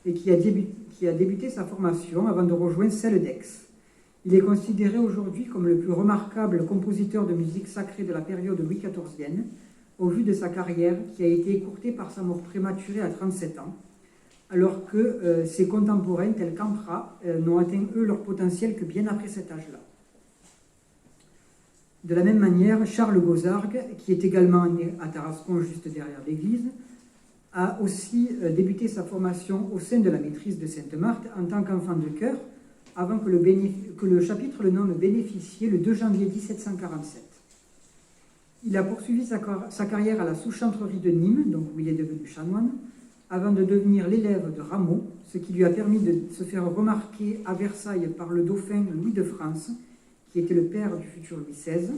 et qui a débuté sa formation avant de rejoindre celle d'Aix. Il est considéré aujourd'hui comme le plus remarquable compositeur de musique sacrée de la période Louis XIVienne, au vu de sa carrière qui a été écourtée par sa mort prématurée à 37 ans, alors que ses contemporains tels qu'Ampra n'ont atteint eux leur potentiel que bien après cet âge-là. De la même manière, Charles Gozargues, qui est également né à Tarascon juste derrière l'église, a aussi débuté sa formation au sein de la maîtrise de Sainte-Marthe en tant qu'enfant de chœur, avant que le chapitre le nomme bénéficier le 2 janvier 1747. Il a poursuivi sa carrière à la sous-chantrerie de Nîmes, donc où il est devenu chanoine, avant de devenir l'élève de Rameau, ce qui lui a permis de se faire remarquer à Versailles par le dauphin Louis de France, qui était le père du futur Louis XVI,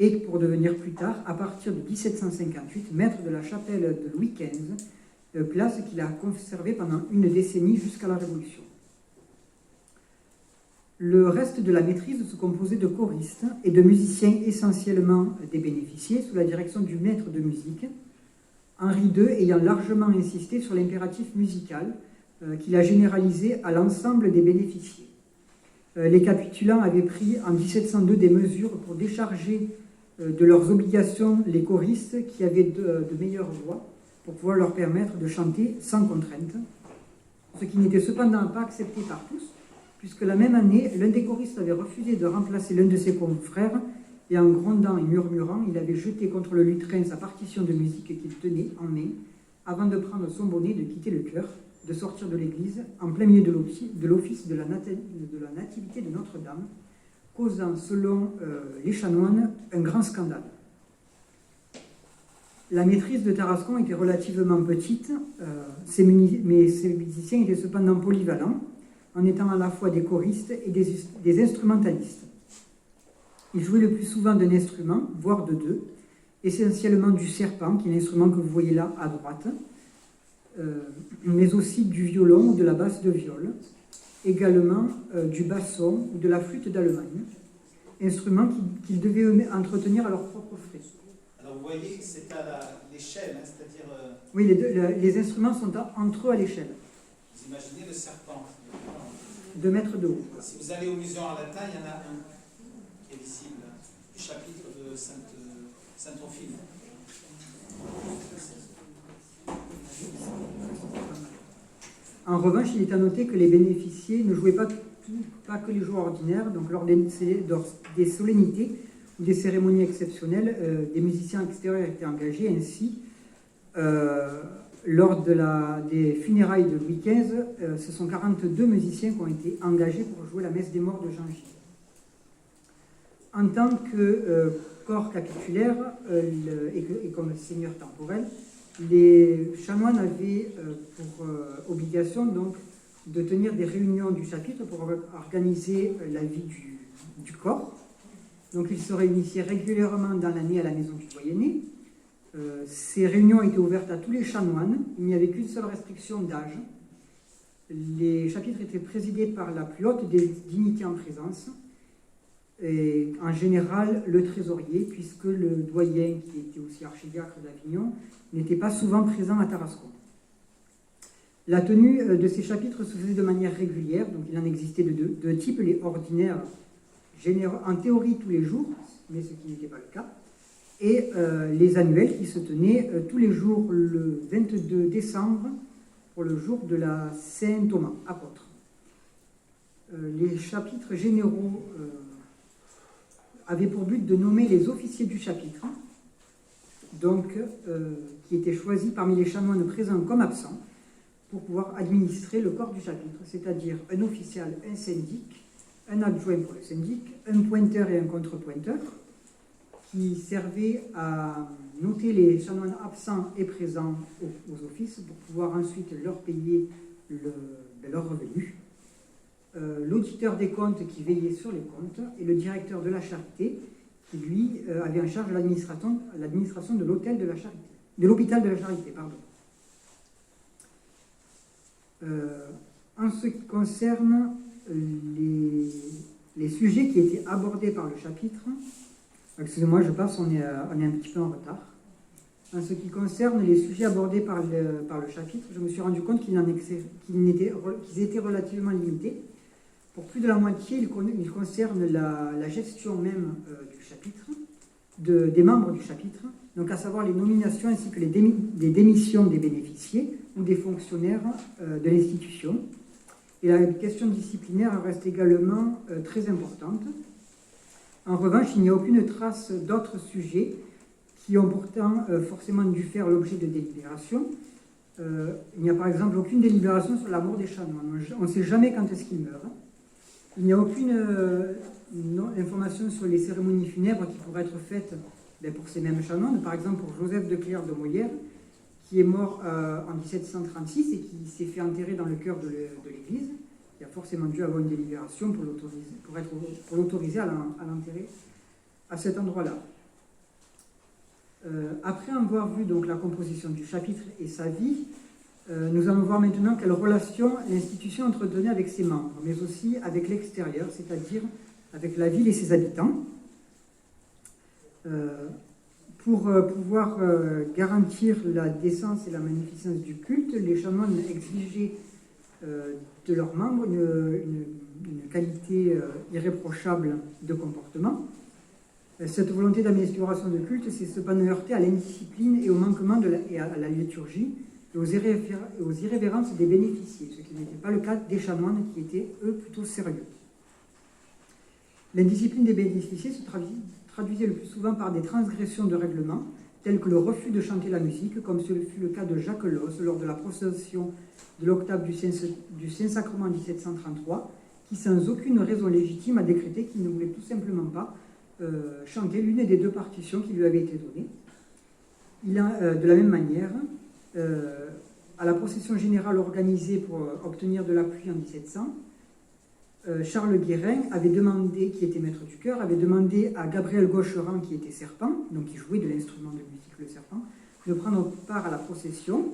et pour devenir plus tard, à partir de 1758, maître de la chapelle de Louis XV, place qu'il a conservée pendant une décennie jusqu'à la Révolution. Le reste de la maîtrise se composait de choristes et de musiciens essentiellement des bénéficiés sous la direction du maître de musique, Henri II ayant largement insisté sur l'impératif musical qu'il a généralisé à l'ensemble des bénéficiés. Les capitulants avaient pris en 1702 des mesures pour décharger de leurs obligations les choristes qui avaient de meilleures voix pour pouvoir leur permettre de chanter sans contrainte, ce qui n'était cependant pas accepté par tous, puisque la même année, l'un des choristes avait refusé de remplacer l'un de ses confrères, et en grondant et murmurant, il avait jeté contre le lutrin sa partition de musique qu'il tenait en main, avant de prendre son bonnet, de quitter le chœur, de sortir de l'église, en plein milieu de l'office de la nativité de Notre-Dame, causant, selon les chanoines, un grand scandale. La maîtrise de Tarascon était relativement petite, mais ses musiciens étaient cependant polyvalents, en étant à la fois des choristes et des instrumentalistes. Ils jouaient le plus souvent d'un instrument, voire de deux, essentiellement du serpent, qui est l'instrument que vous voyez là à droite, mais aussi du violon ou de la basse de viol, également du basson ou de la flûte d'Allemagne, instruments qu'ils devaient entretenir à leurs propres frais. Alors vous voyez que c'est à l'échelle, hein, c'est-à-dire... Oui, les instruments sont entre eux à l'échelle. Vous imaginez le serpent. 2 mètres de haut. Si vous allez au musée en latin, il y en a un qui est visible, du chapitre de Saint-Ophile. En revanche, il est à noter que les bénéficiaires ne jouaient pas que les jours ordinaires, donc lors des solennités ou des cérémonies exceptionnelles, des musiciens extérieurs étaient engagés. Ainsi, lors des funérailles de Louis XV, ce sont 42 musiciens qui ont été engagés pour jouer la messe des morts de Jean Gilles. En tant que corps capitulaire et comme seigneur temporel, les chanoines avaient pour obligation donc de tenir des réunions du chapitre pour organiser la vie du corps. Donc ils se réunissaient régulièrement dans l'année à la maison du doyenné. Ces réunions étaient ouvertes à tous les chanoines. Il n'y avait qu'une seule restriction d'âge. Les chapitres étaient présidés par la plus haute des dignités en présence, et en général le trésorier, puisque le doyen, qui était aussi archidiacre d'Avignon, n'était pas souvent présent à Tarascon. La tenue de ces chapitres se faisait de manière régulière, donc il en existait de deux types, les ordinaires, en théorie tous les jours, mais ce qui n'était pas le cas, et les annuels qui se tenaient tous les jours le 22 décembre pour le jour de la Saint-Thomas, apôtre. Les chapitres généraux avaient pour but de nommer les officiers du chapitre, donc qui étaient choisis parmi les chanoines présents comme absents, pour pouvoir administrer le corps du chapitre, c'est-à-dire un official, un syndic, un adjoint pour le syndic, un pointeur et un contre-pointeur, qui servaient à noter les chanoines absents et présents aux offices pour pouvoir ensuite leur payer leur revenu. L'auditeur des comptes qui veillait sur les comptes et le directeur de la charité qui, lui, avait en charge l'administration de l'hôtel de la charité, de l'hôpital de la charité, pardon. En ce qui concerne les sujets qui étaient abordés par le chapitre, excusez-moi, je passe, on est un petit peu en retard. En ce qui concerne les sujets abordés par le chapitre, je me suis rendu compte qu'ils étaient relativement limités. Pour plus de la moitié, ils concernent la gestion même du chapitre, des membres du chapitre, donc à savoir les nominations ainsi que les démissions des bénéficiaires ou des fonctionnaires de l'institution. Et la question disciplinaire reste également très importante. En revanche, il n'y a aucune trace d'autres sujets qui ont pourtant forcément dû faire l'objet de délibérations. Il n'y a par exemple aucune délibération sur la mort des chanoines. On ne sait jamais quand est-ce qu'ils meurent. Il n'y a aucune information sur les cérémonies funèbres qui pourraient être faites pour ces mêmes chanoines. Par exemple, pour Joseph de Clerc de Moyère, qui est mort en 1736 et qui s'est fait enterrer dans le cœur de l'église. Il a forcément dû avoir une délibération pour l'autoriser à l'enterrer à cet endroit-là. Après avoir vu donc la composition du chapitre et sa vie, nous allons voir maintenant quelle relation l'institution entretenait avec ses membres, mais aussi avec l'extérieur, c'est-à-dire avec la ville et ses habitants. Pour pouvoir garantir la décence et la magnificence du culte, les chanoines exigeaient de leurs membres une qualité irréprochable de comportement. Cette volonté d'amélioration de culte s'est cependant heurtée à l'indiscipline et au manquement et à la liturgie et aux irrévérences des bénéficiaires, ce qui n'était pas le cas des chanoines qui étaient, eux, plutôt sérieux. L'indiscipline des bénéficiaires se traduisait le plus souvent par des transgressions de règlements, tels que le refus de chanter la musique, comme ce fut le cas de Jacques Losse lors de la procession de l'octave du Saint-Sacrement en 1733, qui, sans aucune raison légitime, a décrété qu'il ne voulait tout simplement pas chanter l'une des deux partitions qui lui avaient été données. De la même manière, à la procession générale organisée pour obtenir de l'appui en 1700, Charles Guérin avait demandé, qui était maître du chœur, avait demandé à Gabriel Gaucherand, qui était serpent, donc qui jouait de l'instrument de musique, le serpent, de prendre part à la procession.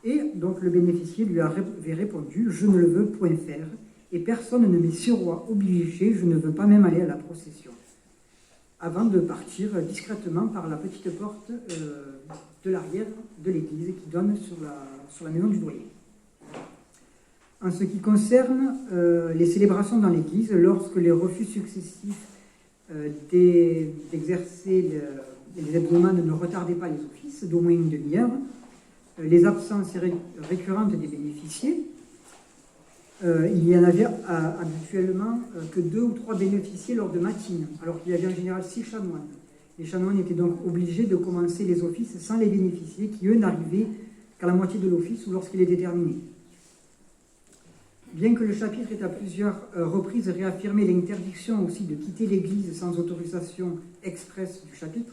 Et donc le bénéficiaire lui avait répondu « Je ne le veux point faire, et personne ne m'est sur roi obligé, je ne veux pas même aller à la procession ». avant de partir discrètement par la petite porte de l'arrière de l'église qui donne sur la maison du doyen. En ce qui concerne les célébrations dans l'église, lorsque les refus successifs d'exercer les hebdomades ne retardaient pas les offices d'au moins une demi-heure, les absences récurrentes des bénéficiés, il y en avait habituellement que 2 ou 3 bénéficiés lors de matines, alors qu'il y avait en général 6 chanoines. Les chanoines étaient donc obligés de commencer les offices sans les bénéficiés, qui eux n'arrivaient qu'à la moitié de l'office ou lorsqu'il était terminé. Bien que le chapitre ait à plusieurs reprises réaffirmé l'interdiction aussi de quitter l'église sans autorisation expresse du chapitre,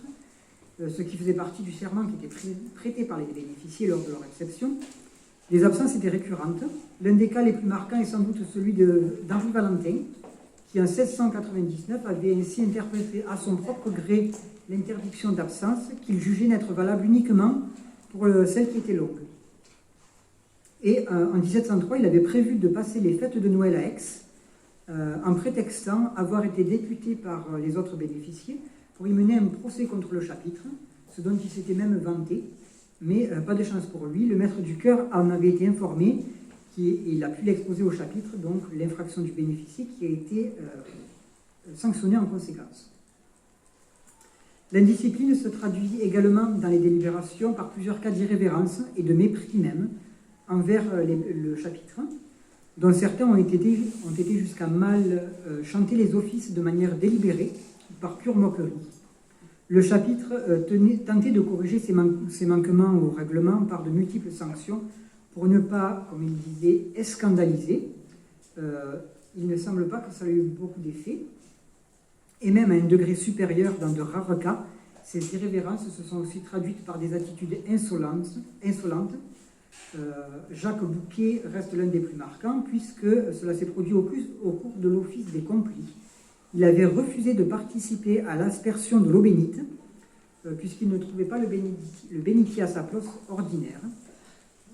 ce qui faisait partie du serment qui était prêté par les bénéficiés lors de leur exception, les absences étaient récurrentes. L'un des cas les plus marquants est sans doute celui d'Henri Valentin, qui en 1699 avait ainsi interprété à son propre gré l'interdiction d'absence qu'il jugeait n'être valable uniquement pour celle qui était longue. Et en 1703, il avait prévu de passer les fêtes de Noël à Aix, en prétextant avoir été député par les autres bénéficiés pour y mener un procès contre le chapitre, ce dont il s'était même vanté. Mais pas de chance pour lui, le maître du chœur en avait été informé, il a pu l'exposer au chapitre, donc l'infraction du bénéficier qui a été sanctionnée en conséquence. L'indiscipline se traduit également dans les délibérations par plusieurs cas d'irrévérence et de mépris même envers le chapitre, dont certains ont été jusqu'à mal chanter les offices de manière délibérée, par pure moquerie. Le chapitre tentait de corriger ces manquements au règlement par de multiples sanctions pour ne pas, comme il disait, escandaliser. Il ne semble pas que ça ait eu beaucoup d'effet. Et même à un degré supérieur, dans de rares cas, ces irrévérences se sont aussi traduites par des attitudes insolentes. Jacques Bouquet reste l'un des plus marquants, puisque cela s'est produit au cours de l'office des complis. Il avait refusé de participer à l'aspersion de l'eau bénite, puisqu'il ne trouvait pas le bénitier à sa place ordinaire.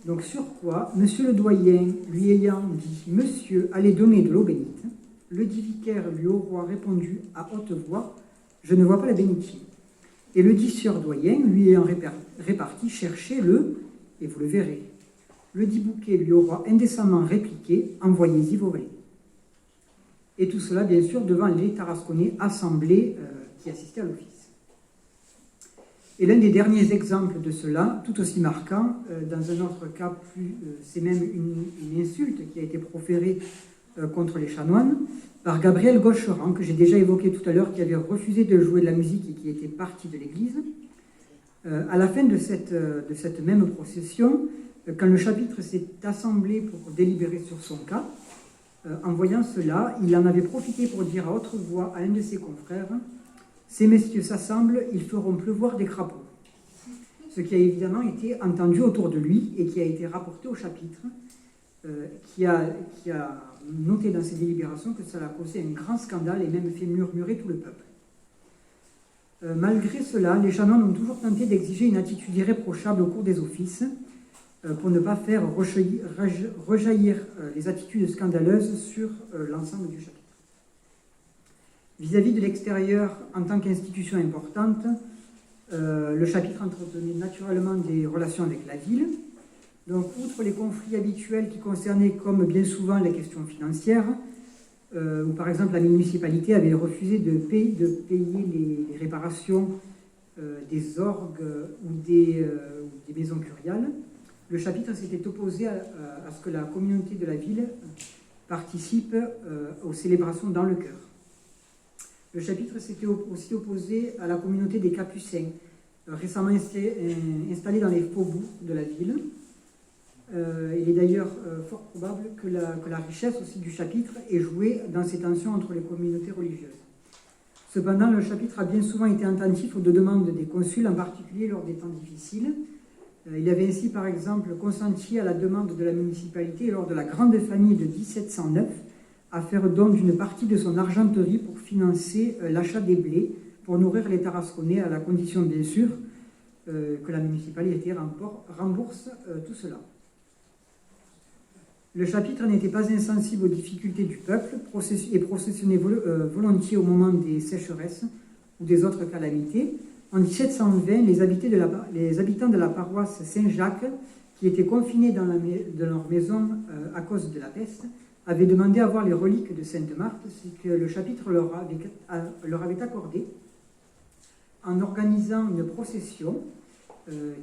Donc sur quoi, monsieur le doyen, lui ayant dit « Monsieur, allez donner de l'eau bénite », le dit vicaire lui au roi répondu à haute voix « Je ne vois pas la bénitier ». Et le dit sieur doyen, lui ayant réparti « Cherchez-le, et vous le verrez ». Le dit Bouquet lui au roi indécemment répliqué « Envoyez-y vos valets ». Et tout cela, bien sûr, devant les Tarasconnais assemblés qui assistaient à l'office. Et l'un des derniers exemples de cela, tout aussi marquant, dans un autre cas, c'est même une insulte qui a été proférée contre les chanoines, par Gabriel Gaucherand, que j'ai déjà évoqué tout à l'heure, qui avait refusé de jouer de la musique et qui était parti de l'église. À la fin de cette même procession, quand le chapitre s'est assemblé pour délibérer sur son cas, en voyant cela, il en avait profité pour dire à haute voix à un de ses confrères « Ces messieurs s'assemblent, ils feront pleuvoir des crapauds ». Ce qui a évidemment été entendu autour de lui et qui a été rapporté au chapitre, qui a noté dans ses délibérations que cela a causé un grand scandale et même fait murmurer tout le peuple. Malgré cela, les chanoines ont toujours tenté d'exiger une attitude irréprochable au cours des offices, pour ne pas faire rejaillir les attitudes scandaleuses sur l'ensemble du chapitre. Vis-à-vis de l'extérieur, en tant qu'institution importante, le chapitre entretenait naturellement des relations avec la ville. Donc, outre les conflits habituels qui concernaient, comme bien souvent, les questions financières, où par exemple la municipalité avait refusé de payer les réparations des orgues ou des maisons curiales, le chapitre s'était opposé à ce que la communauté de la ville participe aux célébrations dans le chœur. Le chapitre s'était aussi opposé à la communauté des Capucins, récemment installée dans les faubourgs de la ville. Il est d'ailleurs fort probable que la richesse aussi du chapitre ait joué dans ces tensions entre les communautés religieuses. Cependant, le chapitre a bien souvent été attentif aux demandes des consuls, en particulier lors des temps difficiles. Il avait ainsi, par exemple, consenti à la demande de la municipalité lors de la grande famille de 1709 à faire don d'une partie de son argenterie pour financer l'achat des blés pour nourrir les Tarasconnais, à la condition, bien sûr, que la municipalité rembourse tout cela. Le chapitre n'était pas insensible aux difficultés du peuple et processionnait volontiers au moment des sécheresses, ou des autres calamités, en 1720, les habitants de la paroisse Saint-Jacques, qui étaient confinés dans leur maison à cause de la peste, avaient demandé à voir les reliques de Sainte-Marthe, ce que le chapitre leur avait accordé, en organisant une procession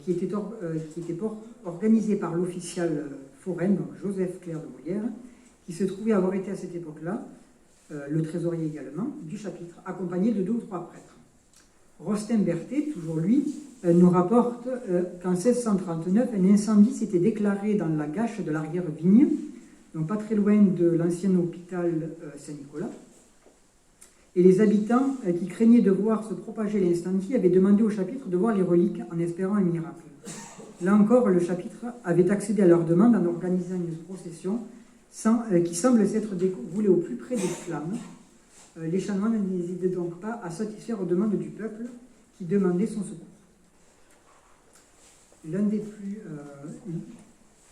qui était organisée par l'official forain, donc Joseph Clair de Molière, qui se trouvait avoir été à cette époque-là, le trésorier également, du chapitre, accompagné de 2 ou 3 prêtres. Rostin Berthet, toujours lui, nous rapporte qu'en 1639, un incendie s'était déclaré dans la gâche de l'arrière-vigne, donc pas très loin de l'ancien hôpital Saint-Nicolas. Et les habitants qui craignaient de voir se propager l'incendie avaient demandé au chapitre de voir les reliques en espérant un miracle. Là encore, le chapitre avait accédé à leur demande en organisant une procession qui semble s'être déroulée au plus près des flammes. Les chanoines n'hésitaient donc pas à satisfaire aux demandes du peuple qui demandait son secours. L'un des plus...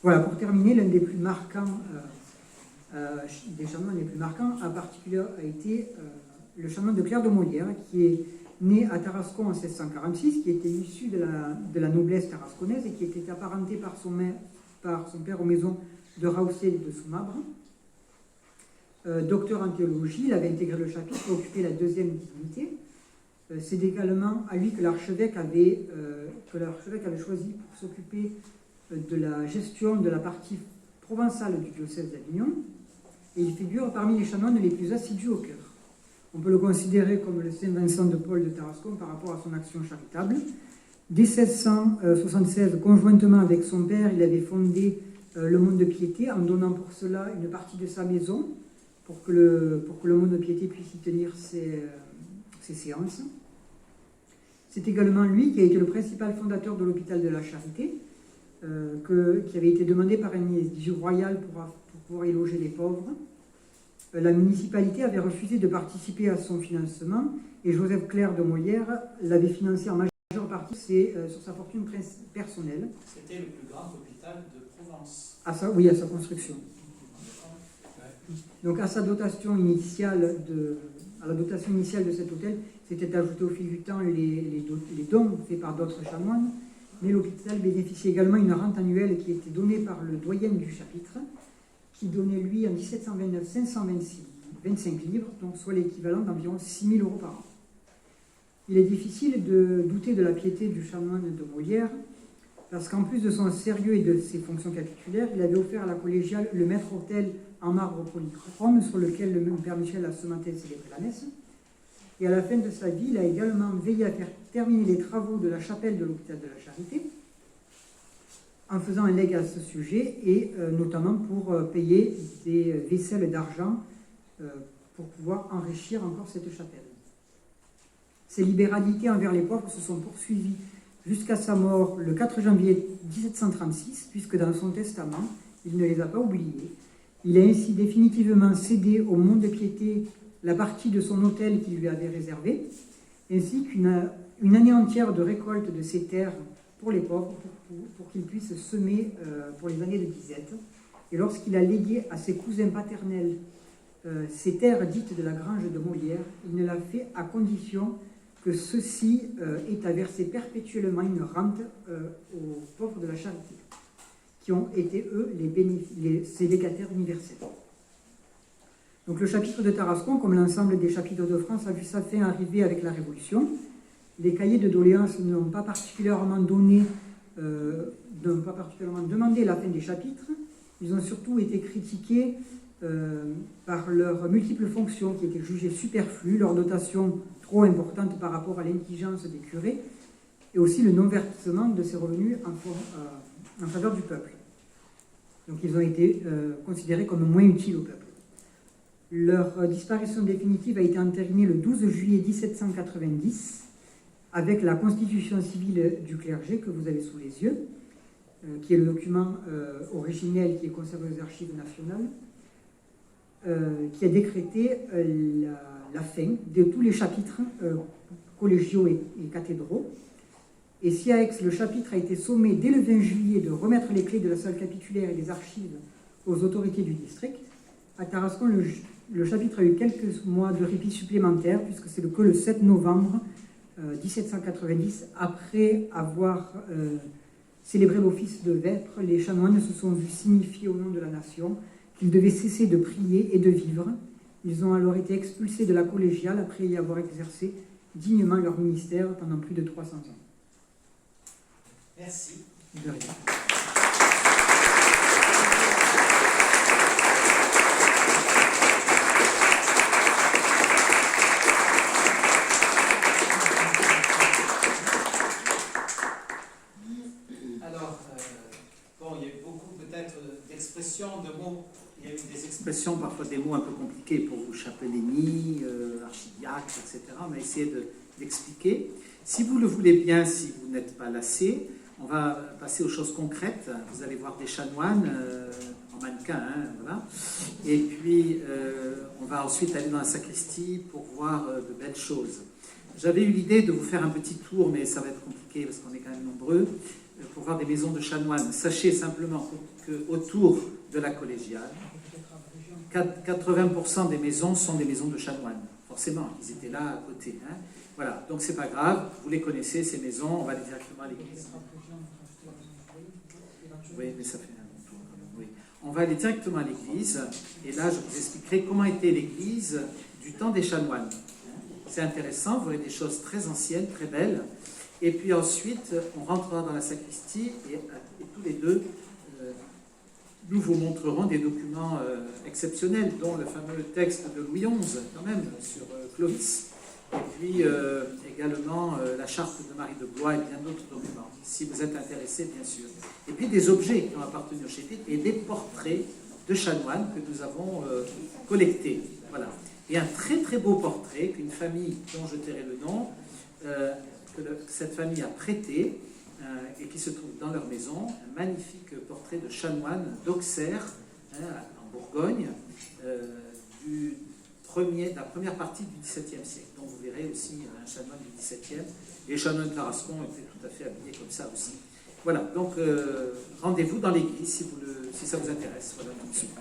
voilà, pour terminer, l'un des plus marquants, des chanoines les plus marquants, en particulier, a été le chanoine de Clair de Molière, qui est né à Tarascon en 1646, qui était issu de la noblesse tarasconnaise et qui était apparenté par son père aux maisons de Rausset et de Soumabre. Docteur en théologie, il avait intégré le chapitre et occupé la 2e dignité. C'est également à lui que l'archevêque avait choisi pour s'occuper de la gestion de la partie provençale du diocèse d'Avignon, et il figure parmi les chanoines les plus assidus au cœur. On peut le considérer comme le Saint Vincent de Paul de Tarascon par rapport à son action charitable. Dès 1676, conjointement avec son père, il avait fondé le Monde de Piété en donnant pour cela une partie de sa maison pour que le Monde de Piété puisse y tenir ses séances. C'est également lui qui a été le principal fondateur de l'hôpital de la Charité, qui avait été demandé par un édit royal pour pouvoir y loger les pauvres. La municipalité avait refusé de participer à son financement et Joseph Clair de Molière l'avait financé en majeure partie sur sa fortune personnelle. C'était le plus grand hôpital de Provence. Oui, à sa construction. Donc à la dotation initiale de cet hôtel, s'étaient ajoutés au fil du temps les dons faits par d'autres chanoines, mais l'hôpital bénéficiait également d'une rente annuelle qui était donnée par le doyen du chapitre, qui donnait lui en 1729 525 livres, donc soit l'équivalent d'environ 6 000 euros par an. Il est difficile de douter de la piété du chanoine de Molière, parce qu'en plus de son sérieux et de ses fonctions capitulaires, il avait offert à la collégiale le maître-autel en marbre polychrome sur lequel le même Père Michel a célébré la messe. Et à la fin de sa vie, il a également veillé à faire terminer les travaux de la chapelle de l'hôpital de la Charité, en faisant un legs à ce sujet, et notamment pour payer des vaisselles d'argent pour pouvoir enrichir encore cette chapelle. Ses libéralités envers les pauvres se sont poursuivies jusqu'à sa mort le 4 janvier 1736, puisque dans son testament, il ne les a pas oubliés. Il a ainsi définitivement cédé au Monde de Piété la partie de son hôtel qu'il lui avait réservé, ainsi qu'une année entière de récolte de ses terres pour les pauvres, pour qu'ils puissent semer pour les années de disette. Et lorsqu'il a légué à ses cousins paternels ces terres dites de la grange de Molière, il ne l'a fait à condition que ceux-ci aient à verser perpétuellement une rente aux pauvres de la Charité, qui ont été, eux, ses légataires universels. Donc le chapitre de Tarascon, comme l'ensemble des chapitres de France, a vu sa fin arriver avec la Révolution. Les cahiers de doléances n'ont pas particulièrement demandé la fin des chapitres. Ils ont surtout été critiqués par leurs multiples fonctions qui étaient jugées superflues, leur dotation trop importante par rapport à l'indigence des curés, et aussi le non-versement de ces revenus en faveur du peuple. Donc ils ont été considérés comme moins utiles au peuple. Leur disparition définitive a été entérinée le 12 juillet 1790 avec la constitution civile du clergé que vous avez sous les yeux, qui est le document originel qui est conservé aux archives nationales, qui a décrété la fin de tous les chapitres collégiaux et cathédraux. Et si à Aix, le chapitre a été sommé dès le 20 juillet de remettre les clés de la salle capitulaire et des archives aux autorités du district, à Tarascon, Le chapitre a eu quelques mois de répit supplémentaire, puisque c'est que le 7 novembre 1790, après avoir célébré l'office de vêpres, les chanoines se sont vus signifier au nom de la nation qu'ils devaient cesser de prier et de vivre. Ils ont alors été expulsés de la collégiale après y avoir exercé dignement leur ministère pendant plus de 300 ans. Merci. De rien. Il y a eu beaucoup peut-être d'expressions, de mots. Il y a eu des expressions, parfois des mots un peu compliqués pour vous, chapelénie, archidiacre, etc. On va essayer d'expliquer. Si vous le voulez bien, si vous n'êtes pas lassé, on va passer aux choses concrètes. Vous allez voir des chanoines en mannequin, voilà. Et puis, on va ensuite aller dans la sacristie pour voir de belles choses. J'avais eu l'idée de vous faire un petit tour, mais ça va être compliqué parce qu'on est quand même nombreux, pour voir des maisons de chanoines. Sachez simplement qu'autour de la collégiale, 80% des maisons sont des maisons de chanoines. Forcément, ils étaient là à côté. Voilà, donc c'est pas grave, vous les connaissez, ces maisons, on va aller directement à l'église. Oui, mais ça fait un bon tour quand même. Oui. On va aller directement à l'église, et là je vous expliquerai comment était l'église du temps des chanoines. C'est intéressant, vous voyez des choses très anciennes, très belles. Et puis ensuite, on rentrera dans la sacristie et tous les deux, nous vous montrerons des documents exceptionnels, dont le fameux texte de Louis XI, quand même, sur Clovis. Et puis également la charte de Marie de Blois et bien d'autres documents, si vous êtes intéressés, bien sûr. Et puis des objets qui ont appartenu au chapitre et des portraits de chanoines que nous avons collectés. Voilà. Et un très très beau portrait qu'une famille dont je tairai le nom, que cette famille a prêté et qui se trouve dans leur maison, un magnifique portrait de chanoine d'Auxerre, en Bourgogne, de la première partie du XVIIe siècle. Donc vous verrez aussi un chanoine du XVIIe. Les chanoines de Tarascon étaient tout à fait habillés comme ça aussi. Voilà, donc rendez-vous dans l'église si ça vous intéresse. Voilà, tout de suite.